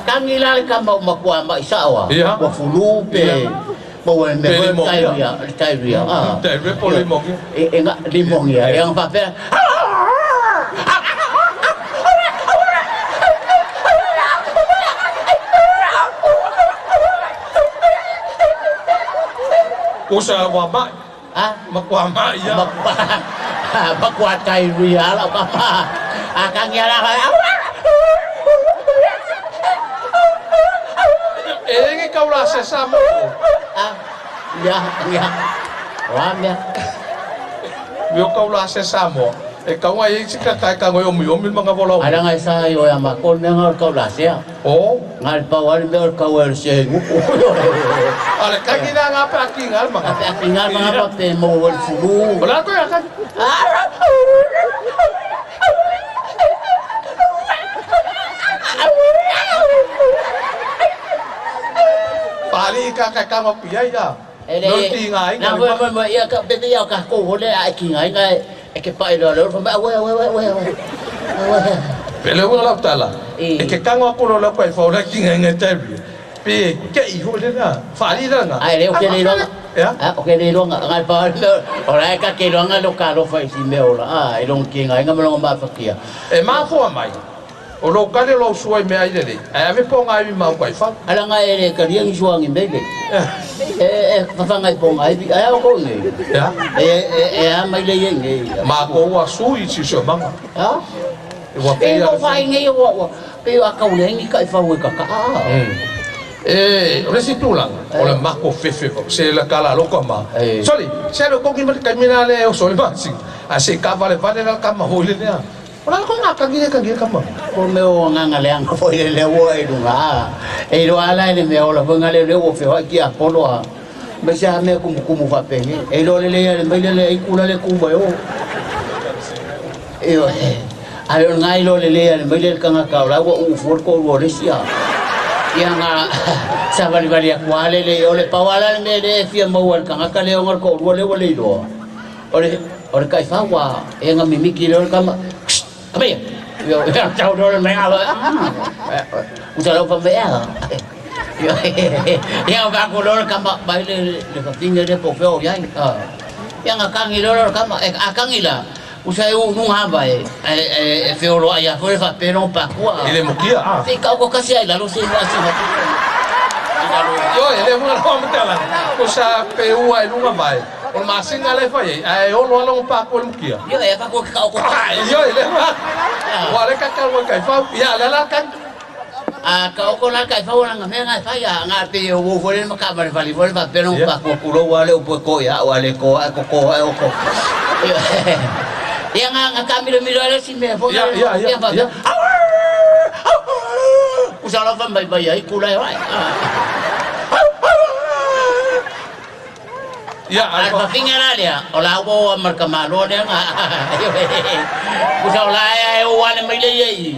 E: Kangila le kama makua ma isawa.
F: Yeah.
E: Wa fulu pe. Bawa me
F: limong,
E: kairia. Ah.
F: Te po limong.
E: Enggak limong ya. Yang pape.
F: Usa wa ma.
E: Ah,
F: Makwa ma ya.
E: makua kairia lah papa. Akang ya lah.
F: E kau la se samo.
E: Ah, ya. Wam ya.
F: Yo kau la se samo. E kau ngai sika kai ka ngoi omi mga bola.
E: Ada ngai sa yo ya makon ngal kau lah sia.
F: Oh,
E: Ngal pawal ber kau sia.
F: ale kagina ngapa akingal mga.
E: Tapi tinggal mengapa pe mau fulu.
F: Wala ko ya kan. Pali ka ka mapia ya. No tingai
E: Nah, we ya ka pe ya ka ko le ai kingai ngai. Ke pai lo lo fa we.
F: Pele wala tala. E ke kango ko lo pa fa ora kingai ngai tabi. Pe ke ho le na. Fa li la nga.
E: Ai le o ke le longa.
F: Ya.
E: Ah, o ke le longa ngai pa ora ka ke longa lo ka lo fai si me ola. Ah, e long ki ngai ngam longa ma fakia.
F: E ma fo mai. O lo ka le lo suai me ai le. Ai ave po ngai ma kai fa.
E: Ala ngai le ka riang suang i mele. Fa ngai po ngai ai ko ngai.
F: Ya.
E: A mai le ngai.
F: Ma ko wa su i si so manga.
E: Ha?
F: Wa pe
E: Ko fai ngai wa. Pe a ka le ngai ka fa we ka ka.
F: Ore si tulang, ole mako fefe, se la kala lo kama. Soli, se lo kongi mal kamina le o soli masi. Ase ka vale la kama hole ne. Ola ko nga kangile kama.
E: Ko me o nga le ang ko le wo e dunga. E lo ala le me o la nga le wo fe ki a polo a. Me sa me kumu fa pe ni. E lo le me le e kula le kuba yo. E o ai nga lo le me le kanga ka la wo u for ko wo le sia. Yang sa bali akwale le ole pawala me le fia mo wal kanga ka le ngor ko wo le do. Ore kai fa wa e nga mimi ki le kama. Kama ya. Yo tau do me ala. Usalo pa me ya. Ya ba ko lo kama ba le patinga de po feo ya. Yang akangi lo kama akangila. Usai nung haba feo lo ya foi fa pero pa kwa.
F: Ele mokia.
E: Fica ko kasi ai lalo se asi.
F: Yo ele mo la mtala. Usa pe u ai lunga vai. O masinga le fai ai o lo pa ko mokia.
E: Yo e fa ko ka ko.
F: Yo ele. Wa le ka ka wa kai fa ya la kan.
E: Ka ko la kai fa ona nga nga fa ya nga pe o vo le ka ba vali vo pa pero pa ko lo wa le o ko ya wa le ko ko. Yang kami mira si me fo
F: ya
E: usala fa mai bai ai kula ai
F: ya
E: alfa fingera dia ola wo marka malo dia usala ai o wan mai le ai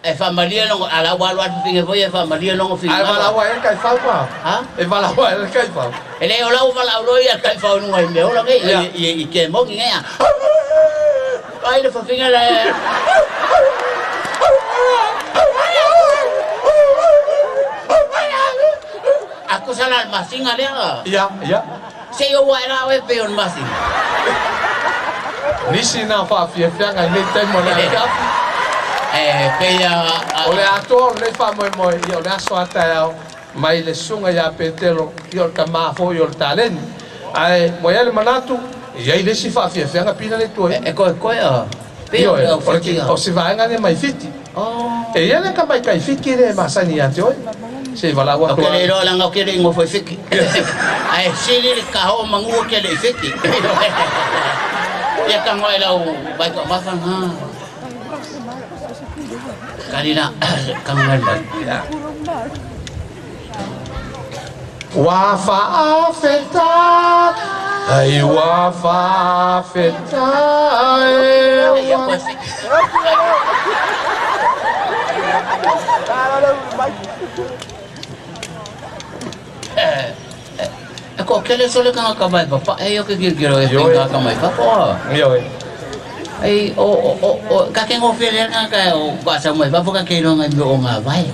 E: e familia no ala wa wa finge foi e familia no finge
F: ai vala wa kai fa pa
E: ha
F: e vala wa kai fa
E: ele ola wa vala ro ia kai fa no ai me ola ke i ke mo ngi ya ai le fa fingera aku salah masing ada
F: ya
E: saya wala we peon masing
F: nisi na fa fia ngai le temo na ka
E: kaya
F: ole ato le fa mo yo na so ata mai le sunga ya petelo yo ka ma fo yo talen ai mo ya le manatu ya ile si fa fia nga pina le to
E: ko ya
F: yo o si va nga mai fiti e ya le ka mai kai fiti le masani ya to se va la wa to
E: le ro la nga ke ngo foi fiti ai sili ka ho mangu ke le fiti ya ka ngoi la ba ko ba fa ha Karina kangen
F: ya. Wafa afeta, ay wafa afeta.
E: Ya pues. Ako kele sole kang kamay pa. Ayo ke giro kang kamay pa ko.
F: Yo.
E: Ai kakek ngofel nga ka o basa mo ba ka kino nga mo nga vai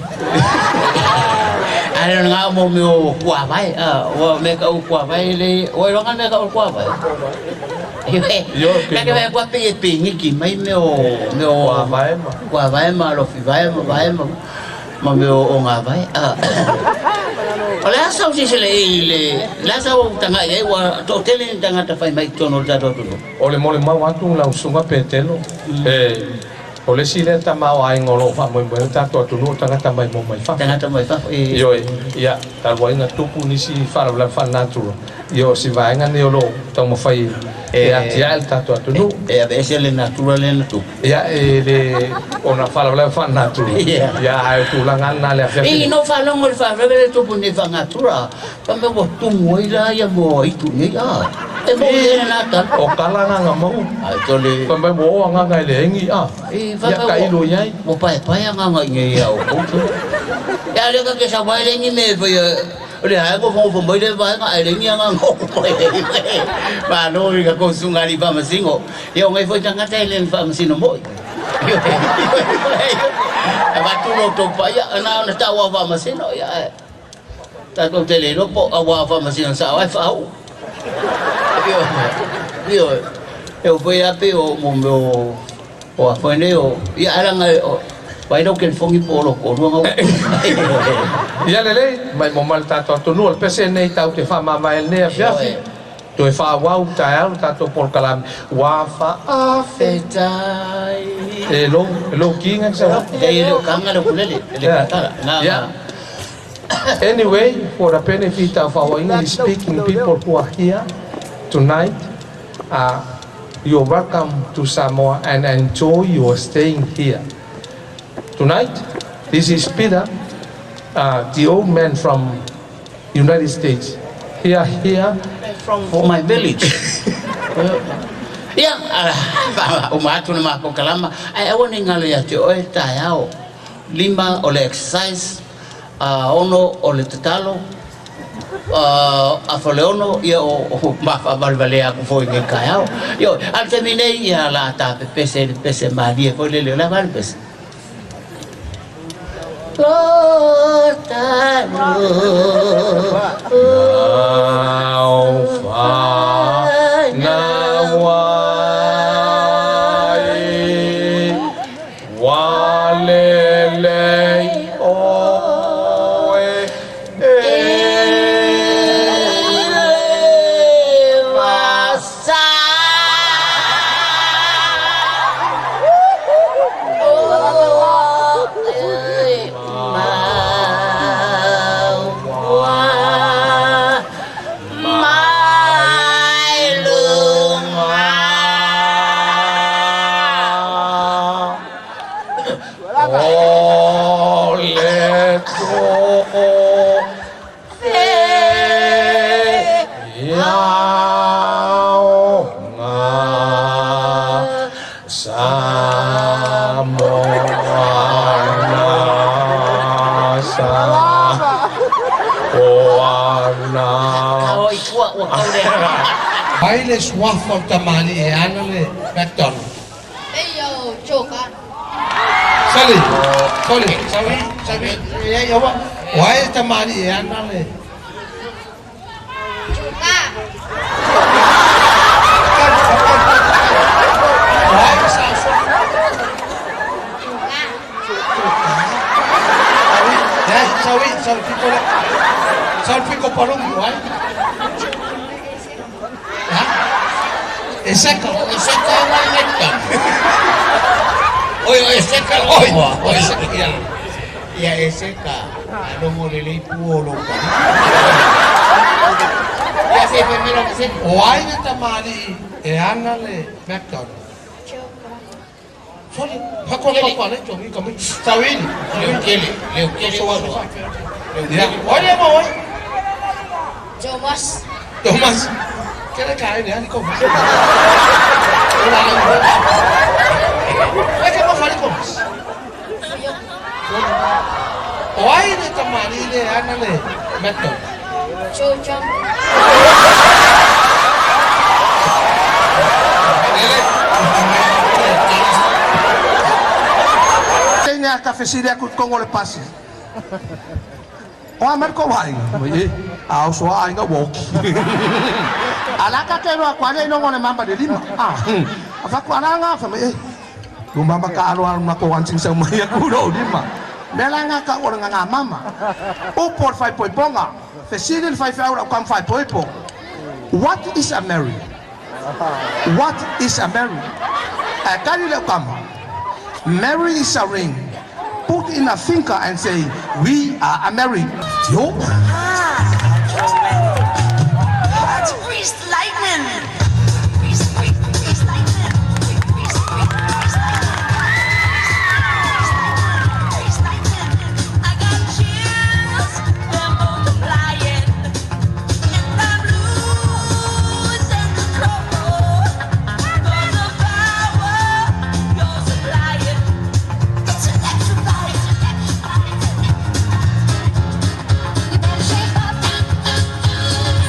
E: ano nga mo mo kwa vai o me ka kwa vai le o lo nga me ka kwa vai kakek vai kwa pe ni ki mai me kwa vai ma lo fi vai ma me o nga vai Olha só se ele lá só tanga e wa hotel tanga ta fai mai tono da do.
F: Ole mole ma wa tu la usunga petelo. Ole si le ta ma wa ngolo fa mo mo ta to tu no tanga ta mai mo mai fa.
E: Tanga ta mai fa.
F: Yo ya ta wa nga tu pu ni si fa la fa na tu. Yo si va nga ne lo ta mo fai ya ti alta to tu no.
E: A veces le natural le tu.
F: Ya le ona fa la fa na tu. Ya ai tu la nga na le fa.
E: E no fa lo ngol fa le tu pu ni fa natura. Pa me mo tu mo ira ya mo i tu ni a. E mo le na ta.
F: O kala nga mo.
E: Ai to le.
F: Pa me mo nga nga le ngi a. Ya ka ilo yai.
E: Mo pa nga nga ngi ya o ko. Ya le ka ke sa ba le ni me fa Uli hai ko fong fong le ba ka ai ngi nga ngo ko ba no ka ko sunga li pa masingo. Yo ngai fo tanga tai len fa masino mo. Batu lo to pa ya na tawa fa masino ya. Ta to tele no po awa fa masino sa ai fa. Yo. Eu fui a pe o mo o foi ne o ya ala ngai vai no ken fongi polo ko no.
F: Ya lele, mai mo mal tato to no pese nei tau te fa mama el ne afia. To e fa wa uta tato por kalam wa fa afetai. Lo king sa.
E: Dei lo kanga lo kulele. Le kata.
F: Yeah. Anyway, for the benefit of our English-speaking people who are here tonight, you're welcome to Samoa and enjoy your staying here. Tonight, this is Peter, the old man from United States. Here
E: from my village. Ya, umatu na mako kalama. Ay awani ngalo ya te oe tayao. Lima ole exercise, ono ole tetalo, afoleono ia o mafa balbalea ku foi nge kayao. Yo, al termine ia la ta pese marie foi le la valpes.
I: Baile swafo tamani e anale McDonald.
J: Eyo choka.
I: Sali. Ya ya wa. Wai tamani e anale.
J: Choka.
I: Wai sa. Ya sawi pico parung wai. Eseka wa metta. Oi eseka. Ya eseka. Ano mo lele puolo ka. Ya se primero que se. Wai na tamali e anale McDonald. Sorry, hako le chomi kami. Sawini. Leo kele wa. Ya, oye mo. Thomas. Cái cái này anh không phải cái mà phải không ôi này tầm mà đi đây anh này mệt rồi
J: Cho chăm.
I: Tenha cafeceria con le pasi. O America vai. Ao so ai nga woki. Alaka ke ro kwa nei no ngone mamba de lima. Afa kwa nga fa me. Lumamba ka alo na ko wancing sa mai ku ro lima. Bela nga ka ora nga mama. O por fai poi ponga. Fesiden fai fa ora kam fai poi po. What is a marriage? What is a marriage? Kali le kam. Marriage is a ring. Put in a finger and say, we are married. Yo.
K: It's Greased Lightning. I got chills, they're multiplying. And I'm losing control. For the power you're supplying. It's electrifying. You better shape up.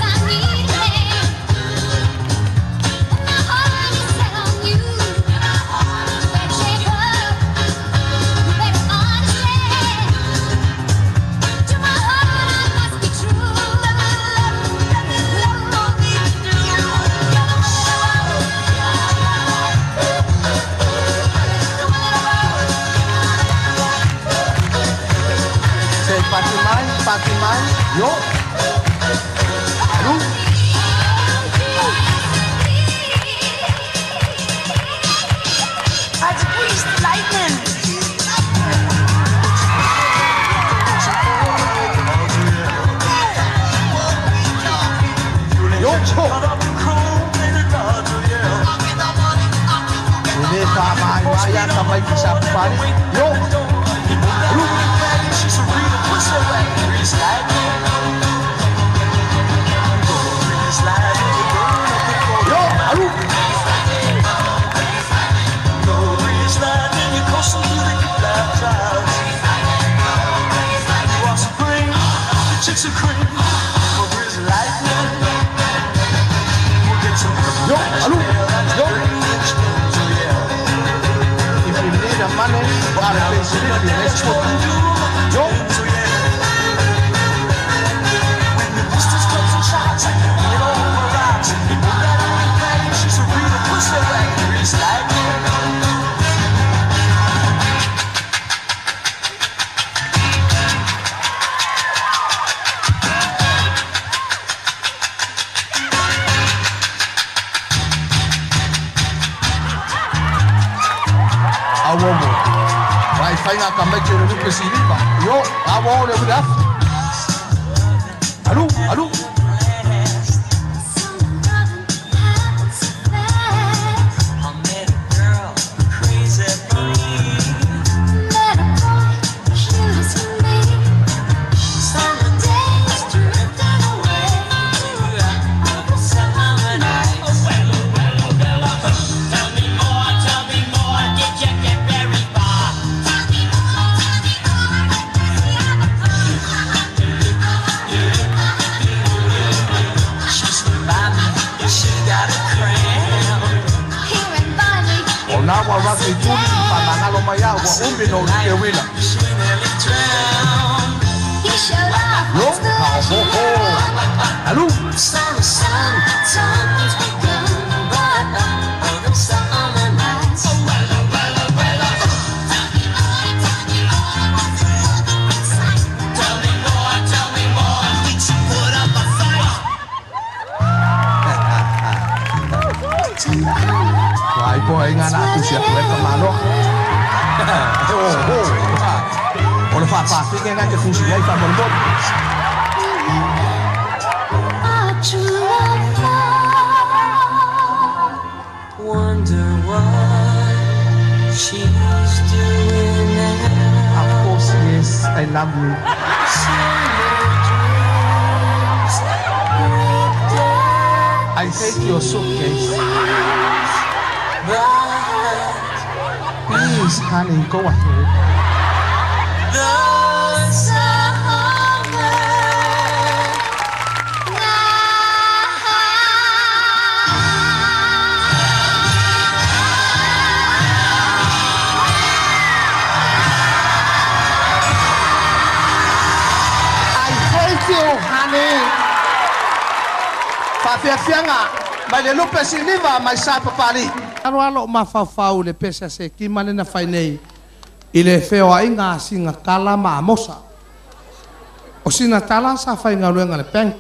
K: I need a man.
I: Yo. Alu.
K: I squeezed lightning.
I: Yo. Ini sama Maya sampai bisa balik. Yo. Alu. Yo, alu. Yo, alu. Yo. If you need a money, buy a facility next to Yo. Awomo. Vai fai nga kamay kiro ni pesini ba? Yo, awo le budak. Alu, alu. Nawa rasi tuli panangalo maya wa umino ke wina. Yo, ho ho. Alu. Why boy nga na tu siya kuwet kamano. O le fa pinga nga te fusi ai fa bonbon.
K: Wonder what she's doing now.
I: Of course, yes, I love you. I take your suitcase. Please, honey, go ahead. I hate you, honey. Pafiafianga, mai le lupe siniva, mai sa papali. Alo mafafau le pesa se ki mane na fainei. Ile feo ainga singa kala ma mosa. O sina tala sa fainga luenga le penk.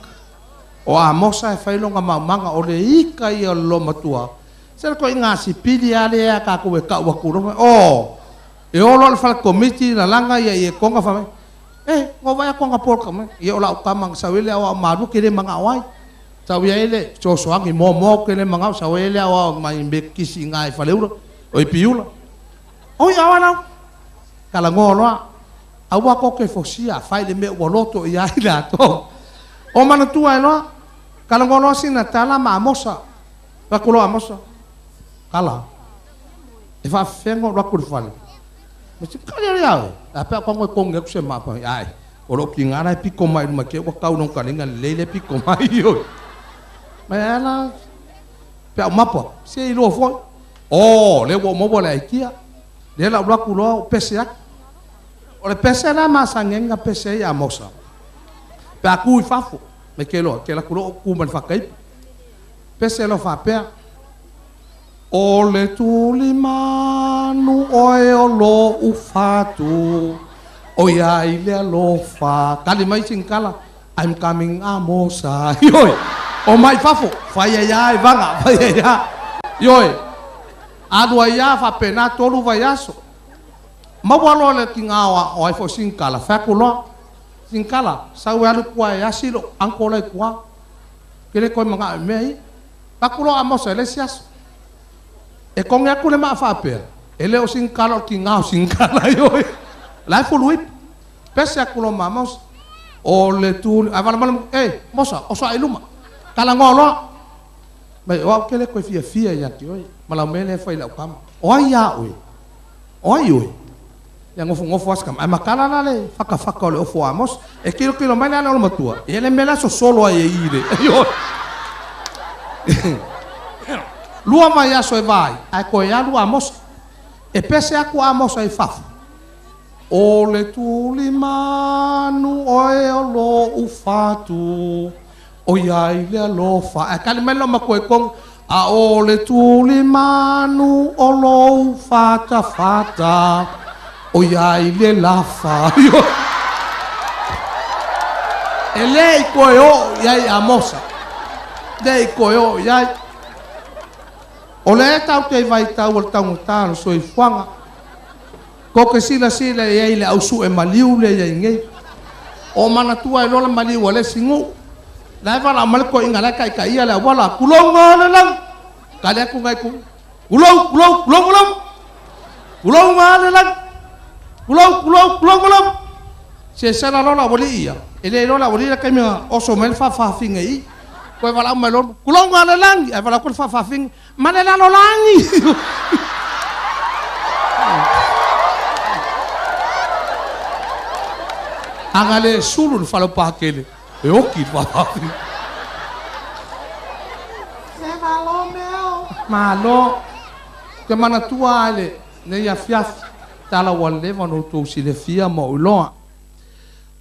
I: O a mosa e failonga manga o le ika ia lo matua. Sera ko inga si pili ale a ka ko ka wa kuro. O e o lo fa committee na langa ia e konga fa. Ngo vai konga por kama. Ia o la ukama sa wele o maru kire manga wai. Sawi ele so soangi mo kele manga sawi ele awa mai mbeki singa e faleura o piula o ia wana kala ngolo awa ko ke fosia fai le me woloto ia ila to o mana tua no kala ngolo sina tala ma mosa pa kulo amosa kala e fa fengo ro kur fale me si kala ia apa ko ngo konge ku se mapa ai o ro kingara piko mai ma ke ko kau no kalinga lele piko mai yo Mas ela pega uma pô, se ele foi, levou uma bola aqui, ele lá o PC, o PC lá mas sangue PC a moça, pega cui fafo, mas que ela curou cuman fakai, PC lo fa pé, ole tulimanu o lo ufatu, oia ile lo fa, kali mai singkala I'm coming amosa. Yoi. O mai fafo. Fai ia e vanga. Fai ia. Yoi. Adua ia fa pena tolu vai aso. Mawalo le kingawa o ai fo sinkala. Fakulo. Sinkala. Sau alu kua e asilo. Angkola e kua. Kele koe mga mei. Fakulo amosa ele siaso. E konge aku le maa fa pera. Ele o sinkala o kingawa sinkala. Yoi. Lai fuluip. Pese aku lo mamos. O le tu avala malam mosa o sa iluma kala ngolo mai o kele ko fia ya ti oi malam mele foi la kama o ya oi ya ngofo askam ai makala la le faka le ofo amos e kilo mai na lo matua ele mela so solo ai ire yo lua mai aso e vai ai ko ya lua amos e pese aku amos ai faf o le tuli manu oe o lo ufatu o iai le alofa e kali melo ma koe kong a o le tuli manu o lo ufata fata o iai le lafa e lei koe o iai amosa lei koe o iai o le tau te vai tau al tau ngutano so i fuanga ko ke sila e le au su e maliu le ye ngai o mana tua e lola maliu le singu la va la mal ko inga la kai ia la wala kulonga le lang kale aku ngai ku kulonga le lang kulong se sana lola boli ia ele lola boli la kai me o so mel fa finga i ko va la mal kulonga le lang e va la ku fa fing mane la no langi angale sulu falo pa kele e oki fa se malo meu malo ke mana tua ale ne ya fiaf tala wale vano to si le fia mo uloa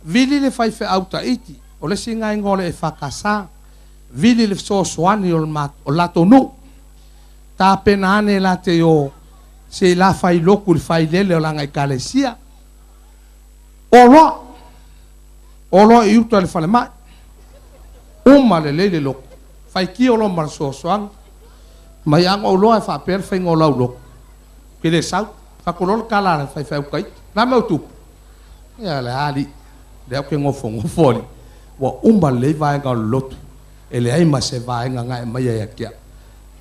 I: vili le fai fe auta iti o le singa ngole e fakasa vili le so swani o mat o lato no ta penane la te o se la fai loku fai lele o langa ikalesia olo i uta le fale mai uma le lele loko fai ki olo mar soang mai ang olo e fa per fai ngola loko ke le sau fa kolol kala fai kai na me tu ya le ali le ke ngofo li wa uma le vai ga lotu ele ai ma se vai nga mai ya kia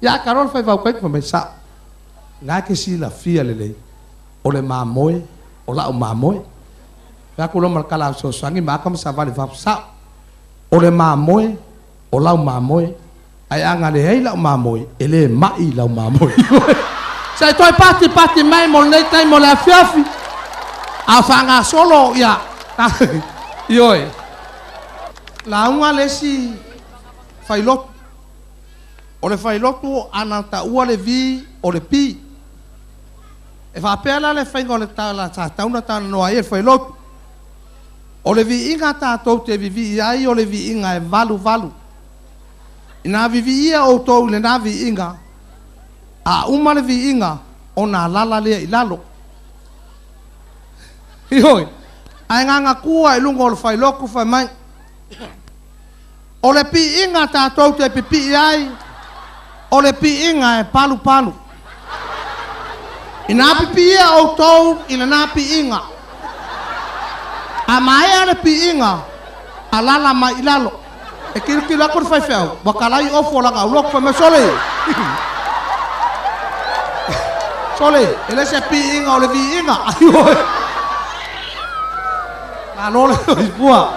I: ya karol fai va kai me sa nga ke si la fia le o le mamoe o la o mamoe ya kulo markala so sangi makam savali vapsa ole mamoe o lau mamoe ai anga le hei lau mamoe ele mai lau mamoe sai toi pati mai mo nei tai mo la fiafi a fanga solo ya yoi la unga lesi failot ole failotu anata ua le vi o le pi e fa pela le faingo le tala ta una ta no ai failotu o le vi inga tātou te vivi ai o le vi inga e valu. Ina vivi ia o tau le na vi inga. A uma le vi inga o na lala lea i lalo. Ihoi. Ai nganga kua i lungo o le fai loku fai mai. O le pi inga tātou te pipi ai. O le pi inga e palu. Ina pipi ia o tau ina na pi inga. A mai ale pi inga alala mai ilalo e kiri la kur fai feu bakalai ofo la ga lok fa me sole ele se pi inga o le vi inga ayo la lole bua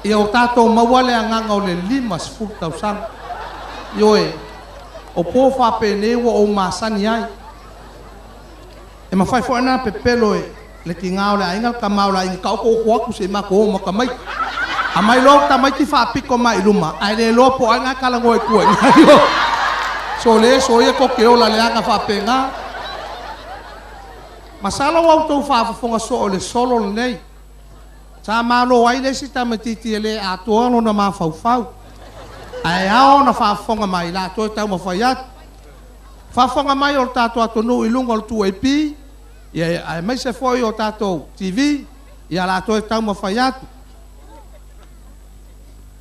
I: e o tato mawale anga o le limas furtau sang yoe o po fa pene o masani ai e ma fai fo ana pepelo le kinga ola ingal kamaula in ka ko ku se ma ko ma kamai a mai lo ta mai ti fa piko mai luma ai le lo po anga kala ngoi ku so ye ko ke ola le anga fa penga masala wa to fa fonga so le solo nei sa ma lo ai le sita metiti le a to no na ma fau ai ao na fa fonga mai la to tau ma fai at Whawhanga mai o tātou atonu I lunga o tu AP. Ia ai mai se foi o tātou TV. Ia lātou e tau mawhai atu.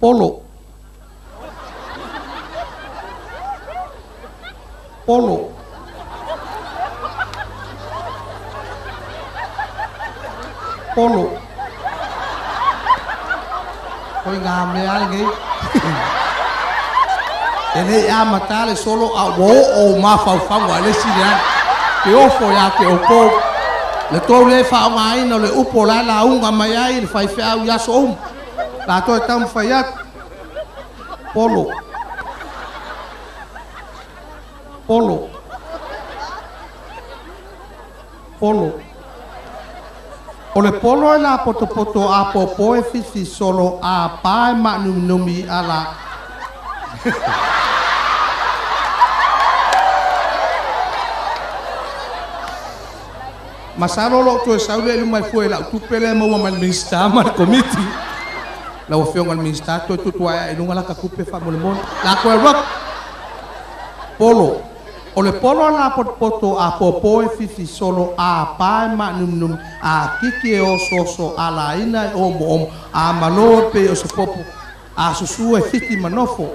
I: Polo. Polo. Polo. Koi ngā mea ngai. E nei a matale solo a wo o mawhauwhangu a le sirian. Ke ofo ya ke opo. Le tō le whao ngā ina le upo la la unga mai ai le whai whiau yaso La tō e tamu whai atu. Polo. Polo. Polo. O le polo e la poto a popo e fifi solo a pae ma numi a la. Masaro lo tu e saule lu mai foi la tu pele mo mal minsta mal committee. La o fiong al minsta tu ai lunga la ka kupe fa mo le mon. La ko rock. Polo. O le polo la poto a popo e fifi solo a pae ma num a kiki e o soso a la ina o mo a malo pe o se popo a susu e fiti manofo.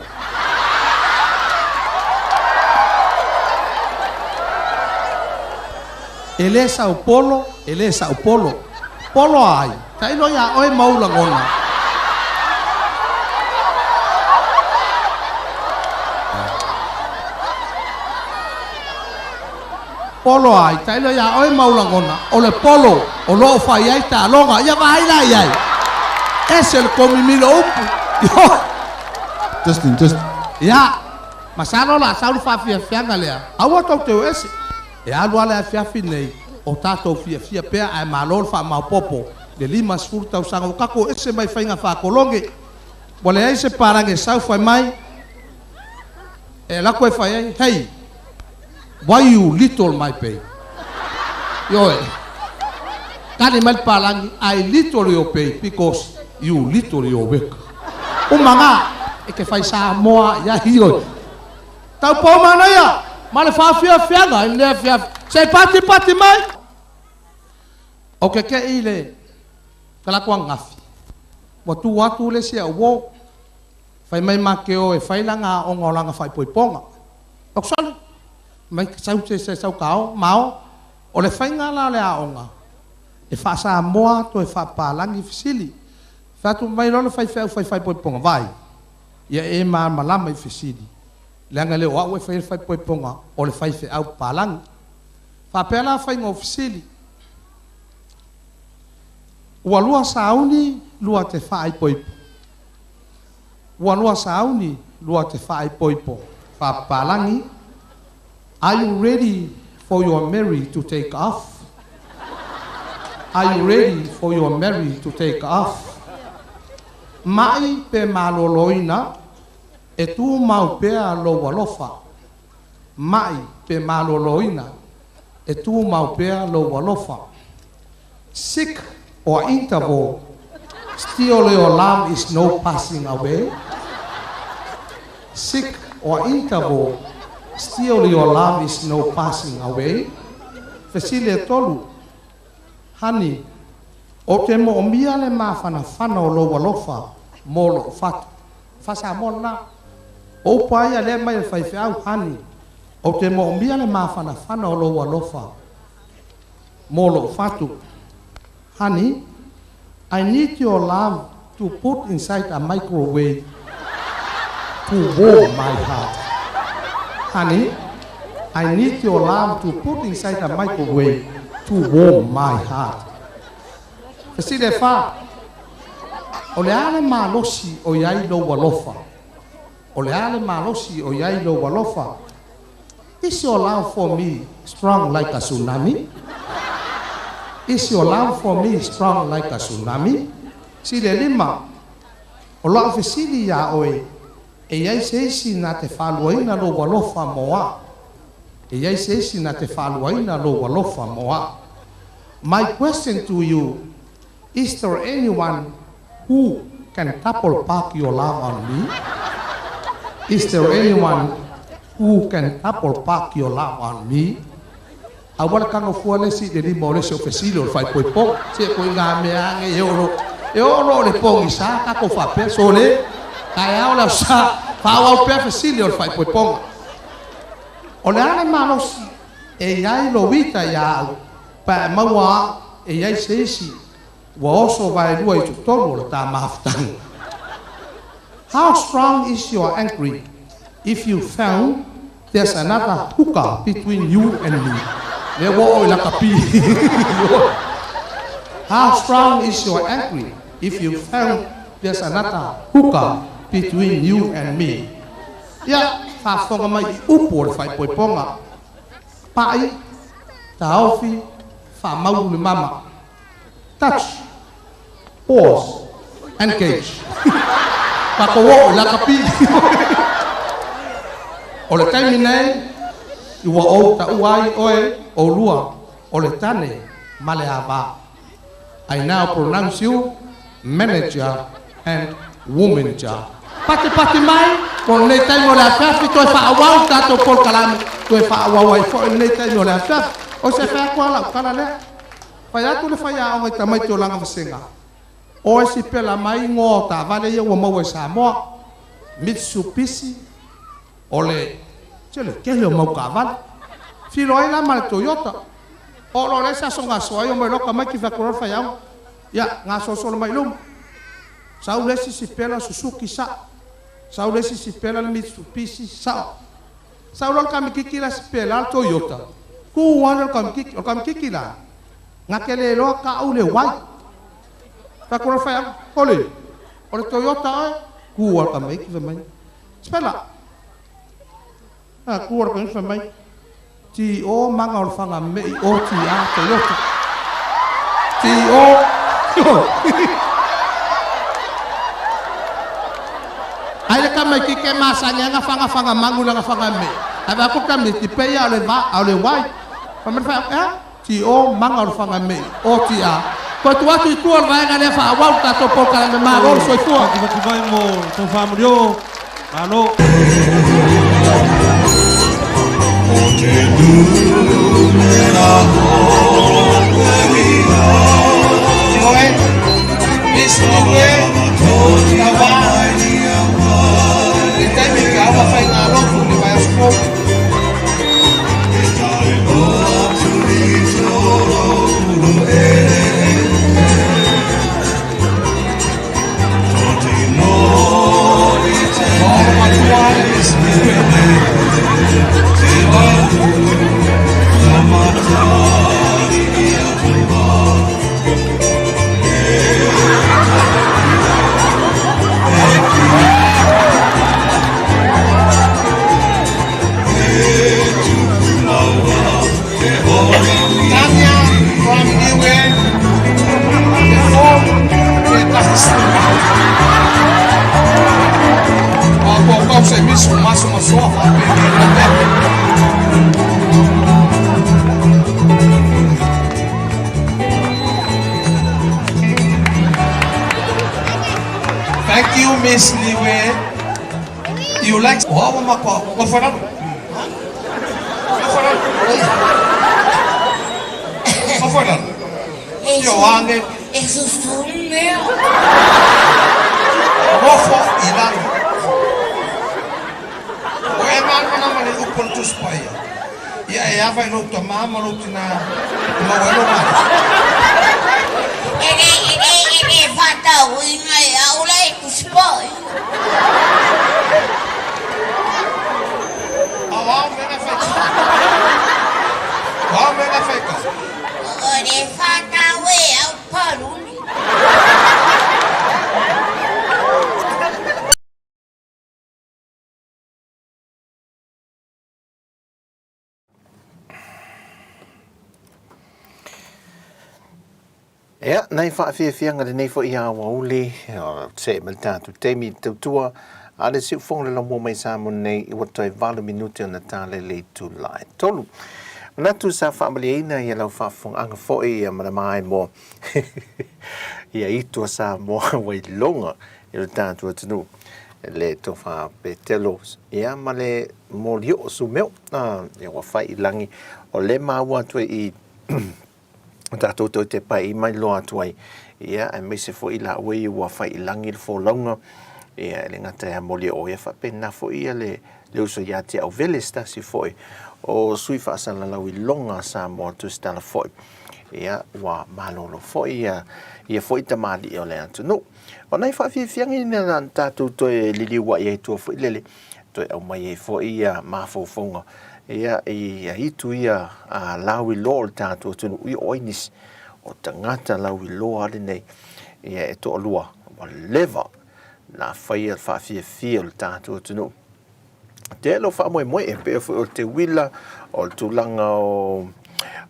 I: Ele Sao Paulo. Polo ai. Tai no ya oi maula ngona. Polo ai, tai lo ya oi maula ngona. O le polo, o lo fai ai ta longa, ya vai la ai. Es el comimilo upu. Just. Ya. Masano la saulu fa fia ngalea. Awa tok te ese. E alu ale fia finei. O tato fia pea ai malol fa mau popo. De lima sfurta usanga kako ese mai fainga fa kolonge. Bole ai se parange sau fai mai. E la ko fai ai. Hey. Why you little my pay? Yo, kani mal palangi, I little your pay because you little your work. Umanga, eke fai sa moa ya hiyo. Tau po mana ya, male fa fia nga, ile fia. Sei pati mai. Oke ke ile, kala kwa ngafi. Watu le sia wo. Fai mai makeo e fai langa ongolanga fai poiponga. Oksale. Mai sau kao mau o le fainga la le aonga e fa sa moa to e fa palangi fisili fa tu mai lo fai ponga vai ia e ma malama i fisili le anga le o fai ponga o le fai fe au palangi fa pela fai ngo fisili ua lua sauni lua te fai poipo ua lua sauni lua te fai poipo fa palangi. Are you ready for your Mary to take off? Are you ready for your Mary to take off? Mai pe maloloina e tu mau pe lo walofa. Mai pe maloloina e tu mau pe lo walofa. Sick or interval, still your alarm is no passing away. Sick or interval, still your love is no passing away. Fesile tolu. Hani. O te mo omia le mawhana whana o lo walofa. Molo fatu. Fasa mona. O paia le mai fai fiau hani. O te mo omia le mawhana whana o lo walofa. Molo fatu. Honey, I need your love to put inside a microwave to warm my heart. Honey, I need your love to put inside a microwave to warm my heart. See the fa. Ole ale malosi o yai lo walofa. Ole ale malosi o yai lo walofa. Is your love for me strong like a tsunami? Is your love for me strong like a tsunami? Si le lima. O lo afesili ya oe. E iai seisi na te whaluaina lo walofa moa. E iai seisi na te whaluaina lo walofa moa. My question to you, is there anyone who can couple park your love on me? Is there anyone who can apple park your love on me. Awal kang ofuane si de limole se ofesilo fai poi po se poi nga me ange euro le pong isa ka ko fa pe sole kaya ola sa fa wa pe ofesilo fai poi pong ole ana manos e yai lo vita ya pa mawa e yai sesi wa oso vai lua i tutono ta maftan. How strong is your angry if you found there's another hooker between you and me? How strong is your angry if you found there's another hooker between you and me? Ya, fa fonga mai upor fai poi ponga. Pai, taofi, fa mau le mama. Touch, pause, engage. Pakowo la kapi. Ole taimi nei, iwa o ta uai oe o lua ole tane male ava. I now pronounce you manager and womager. Pati mai, con le taimi ole afafi toi fa awau tato por kalame, toi fa awau ai fo le taimi ole afafi. O se fa kwa la kala le. Fa ya tu le fa ya o ta mai to langa fasenga. O si pela mai ngo ta vale ye wo mo sa mo. Mitsubishi ole chele kele mo ka vale. Filo ai la mal Toyota. O lo lesa so nga so yo mo lo ka mai ki va ko fa ya. Ya nga so so mai lum. Sa u lesi si pela Suzuki sa. Sa u lesi si pela Mitsubishi sa. Sa u lo ka mi ki la si pela Toyota. Ku wa lo ka mi ki la. Nga kele lo ka u le wai. Fa ko fa ya. Ole. Ole Toyota ku wa ka mai ki va mai. Spela. Ku wa ka mi fa mai. Ti o manga o fanga me o ti a Toyota. Ti o ai le kama ki ke masanya nga fanga mangu nga fanga me. Aba ko kami ti pe ya le va au le wai. Pa me fa ti o manga o fanga me o ti a. Ko tu atu tu o vai nga le fa wa ta to po kala me ma o so tu.
L: Ki vai mo to fa mo alo.
I: Thank you, Miss Liwe. You like wow mako. Go for it. Go for it. Yo ande.
J: Eso es un leo.
I: Go for ilan. Oye man mane upon to spaya. Ya vai no tomar maluco na mawelo man.
J: Ini fata winga ya ulai kuspoy.
I: Awam mena feka.
J: Ini fata we au paruni.
C: Ja, nei whaawhiawhianga nei fo ia waule, se malta tu teimi tautua, ale siu fonga la mo mai sa mo nei I watoi 20 minuti o na tale le tu lai tolu. Natu sa whaamaliaina ia lau whaafong anga foe ia mana mai mo ia itua sa mo wai longa I lo tātua tanu. le tofa petelo ia ma le molio sumeo ia wa fai langi o le maua tu I tatou to te pai mai loa tu ai ia e me se fo I la we wa fai langi le fo longa ia le ngata ya molio o ia fa pena fo ia le uso ia te au vele sta si foi o sui fa sala la wi longa sa mo tu sta la foi ia wa malolo foi ia foi te mali o le atu no o nei fa fi fiangi na tatou to lili wa ia tu foi lele to au mai foi ia ma fo fonga ia itu ia a lawi lo tatou tu i oinis o tangata lawi lo ale nei ia e to lua o leva na fai fa fi o tatou tu te lo fa mo e pe o te wila o tulanga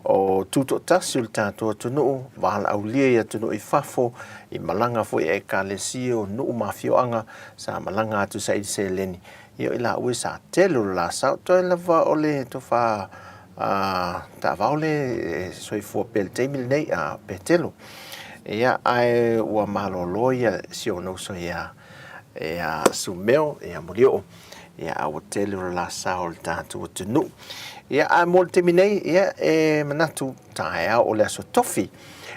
C: o tuto tasul tatou tunu wala aulia ia tunu I fafo I malanga fo e kalesio no mafioanga sa malanga atu sa se leni io ila usa telo la sa to la va ole to fa ta va ole soi fo pel temil nei a petelo ia ai wa maloloia si ono so ia sumeo ia molio ia au telo la sa o tatou tunu ia a molte minei ia manatu taia o le aso tofi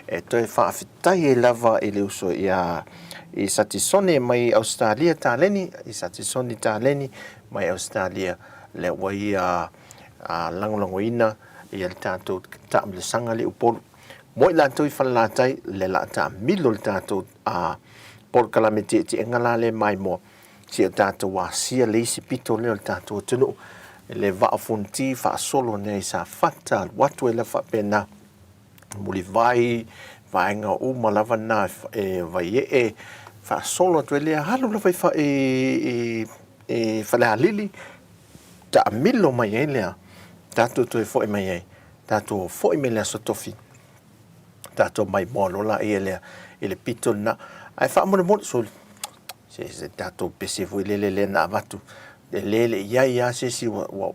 C: e toi fa fitai lava I le uso ia I satisone mai Australia taleni I satisone taleni mai Australia le wai a langolongoina ia le tatou taamle sanga le upolu moi la toi falatai le la ta milo le tatou a por calamity ti engala le mai mo si o tatou wa sia le isi pito le tatou tunu le va fonti fa solo nei sa fatta watu le fa pena muli vai nga uma lava na vai fa solo tu le halu le fa fa la lili ta milo mai ele tato tu foi mai tato foi me la sotofi tato mai bolo la ele pito na ai fa mo sul se tato pese voi le na vatu le ia se wa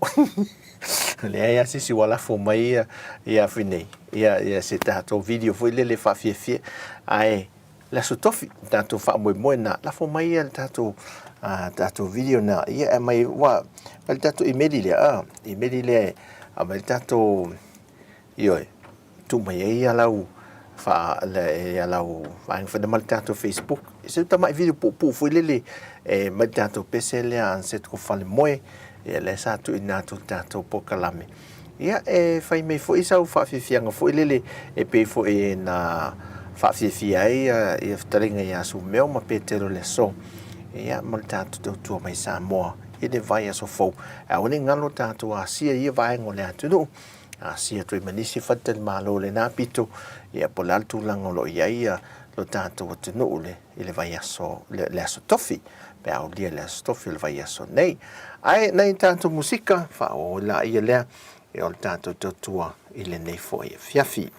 C: le ia se wala fo mai ia fine ia se tato video foi le fa fie ai la sotofi tato fa mo na la fo mai tato video na ia mai wa el tato imedi le ama tato io tu mai ia lau fa le ia lau fa de mal tato Facebook se ta mai video po foi le mai tato pese le an se tro fa le moe e le sa tu inato tato po kalame ia fai me foi sa fa fianga foi le pe foi na fa fia ia taringa ia su meu ma petero le so ia mal tato tu mai sa mo e le vai so fo a oni ngalo tato a sia ia vai ngole atu no a sia tu manisi fatel malo le na pito ia polal tu langolo ia lo tato tu no le vai so le so tofi pe au dia le stofi le vai so nei ai nei tanto musica fa o la ia le e o tanto tua ile nei foi fiafi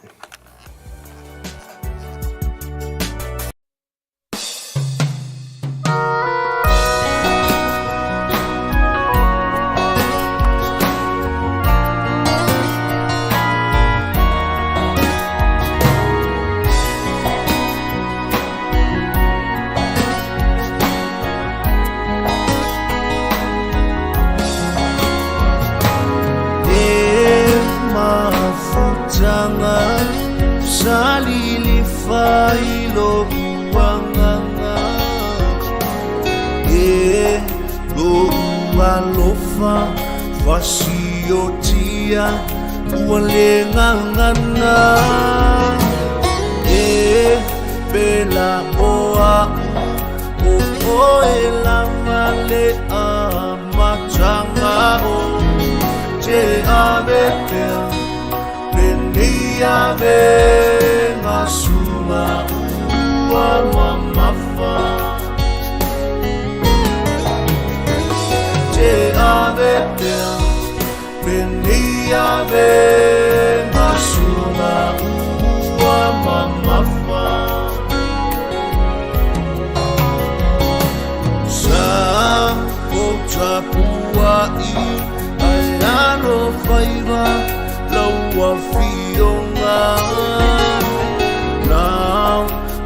D: salili failo wanganga lo alofa fasiotia walengangana bela oa o ela male amachanga o je avete Ave masuma wa mafa te ave beni ave masuma wa mafa sa o I ayano faiva lawa fionga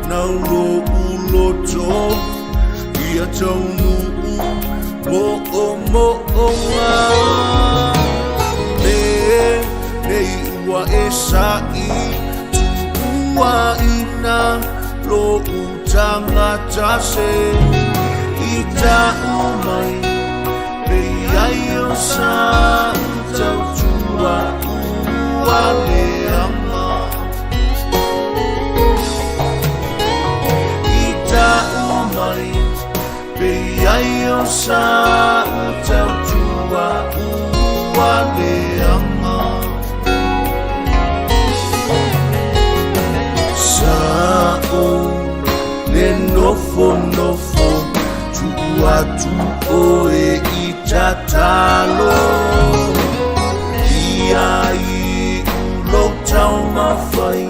D: now lo uloto ia tonu ua esa I tua ina lo utanga tase ita umai Beia sa tau tua ua leanga ita umai Beia sa tau tua ua leanga Sao le nofo Tua oe I tatalo Ia I ulo tau mawhai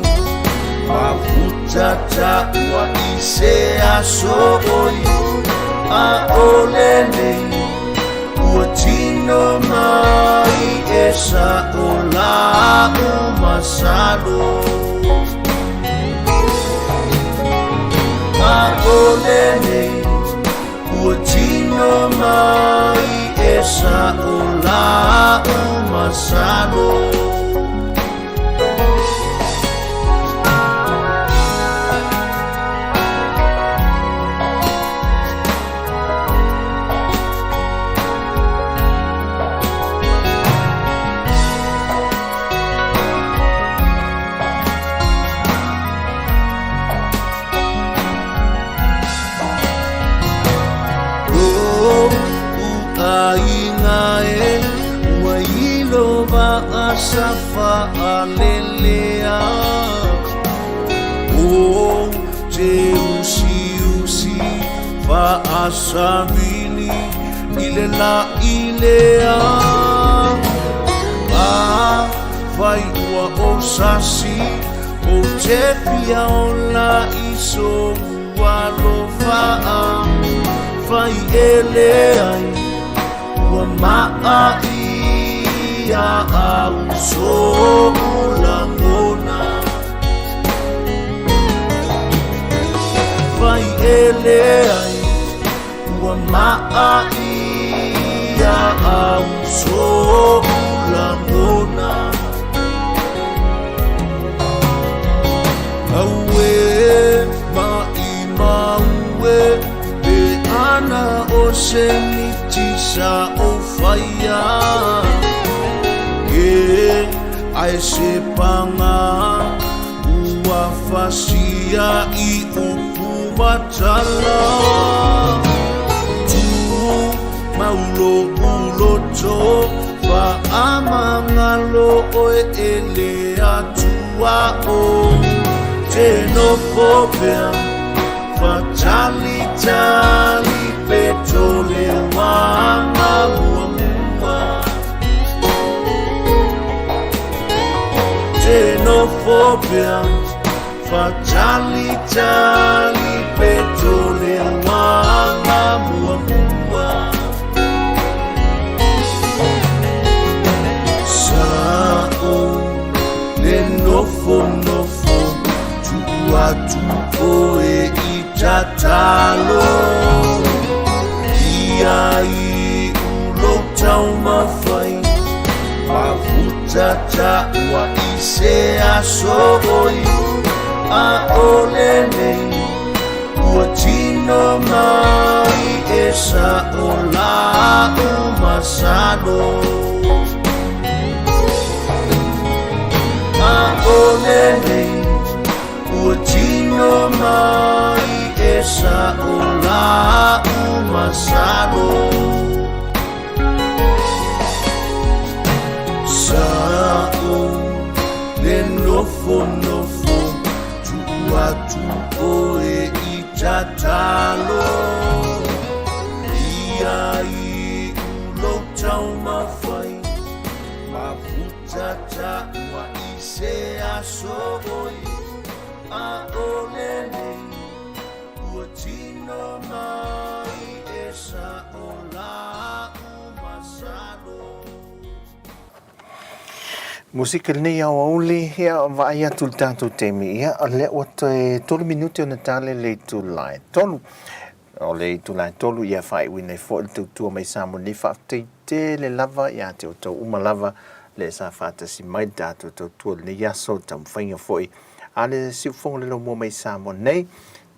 D: Mafuta ta ua I se aso oi A ole nei Ua tino mai E sa o la o masalo A ole nei Ua tino mai E sa o la o masalo Safa alelea O te usi Fa asabili Ile la ilea A Fai ua o sasi O te pia o la iso Ua lo faa Fai elea Ua maa Ia au so langona Vai ele ai Ua maa Ia au so langona Aue mai maue Be ana o se mitisa o faia Ai se panga Ua fasia I upu matala Tu maulo uloto Fa amangalo oe ele atua o Te no popea Fa tali petole wanga mua Xenofobia Fatali petole wanga mua Sao le nofo Tua e I tatalo Ia I ulo tau mawhai Mafuta ta ua I se aso oi A ole nei Ua tino mai E sa o la o masalo A ole nei Ua tino mai E sa o la o masalo Sao le nofo Tua e I tatalo Ia I ulo tau mawhai Mafuta ta ua I se aso oi A ole nei Ua tino mai E sa o la o masalo
C: Musika nei au auli ia vai atu tātou temi ia a le o te 3 minuti o na tale le tu lai tolu o le tu lai tolu ia fai wine fo le tu mai samo ni fa te le lava ia te o tau uma lava le sa fatasi mai tātou tautua le yaso tam whainga foi. Ale si whonga lelo mua mai sa mo nei,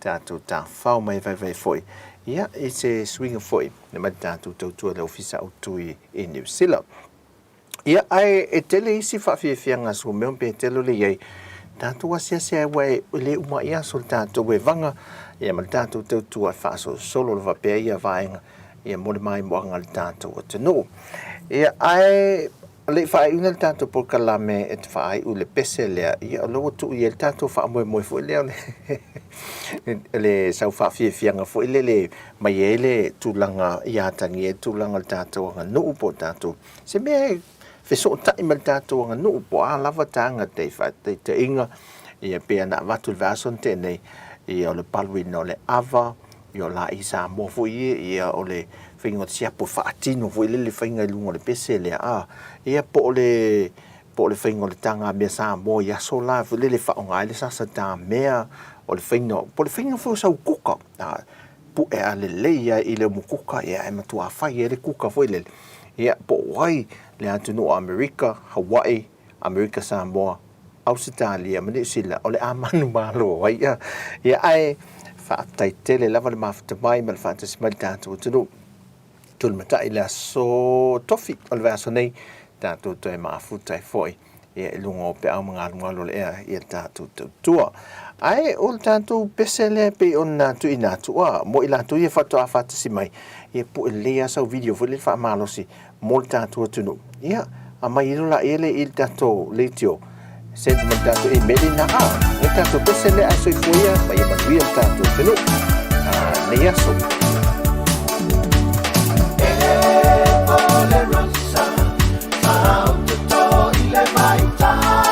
C: tātou tā whao mai vai foi. Ia, i se swinga foi, le mai tātou tautua le ofisa o tui i New Zealand. Ia, ai e tele isi whawhiawhianga so meon pe telo le iei, tātou asia se wai le uma ia sol tātou e vanga, ia ma tātou tautua whaaso solo le vapea ia vaenga, ia mole mai moanga le tātou o tano. Ia, ai le whae una le tātou por kalame e te whae u le pese lea, ia loa tu i le tātou wha moe fo lea le sau whawhiawhianga fo le mai e le tūlanga iatangi e tūlanga le tātou anga nuu po tātou. Se mea so tai mal tātou anga nuu po a lava tanga te inga ia pēr na watu le vason tēnei ia o le paluina o le ava ia o la isa mofo ia o le whainga te siapo whaatino fo le whainga lunga le pese lea ia po le whainga le tanga mea sa mo ia so la fo le whaonga le sasa tā mea o le whainga po le whainga fo sau kuka pu e a le leia i le mu kuka ia e matua whai e le kuka fo le ia po wai le atu no Amerika, Hawaii, Amerika Samoa, Australia, Malaysia, o le amanu malo wai ia ai whaatai tele lava le mawhata mai ma le whaatasi mai tātou tunu tunu matai le so tofi o le vaso nei tātou toi maafutai foi ia lunga o pe au mga alungalo le ia tātou tautua ai o le tātou pese le pe o nātu i nātua mo i lātu ia whatoa whaatasi mai ia po e lea sau video fo le wha malosi mo le tātou tunu ia a mai ilo la ele il tātou le tio send man tātou e mele na e tātou pese le aso i foia mai e manuia le tātou tunu ne aso
A: Ole rosa, out the door, ile maita.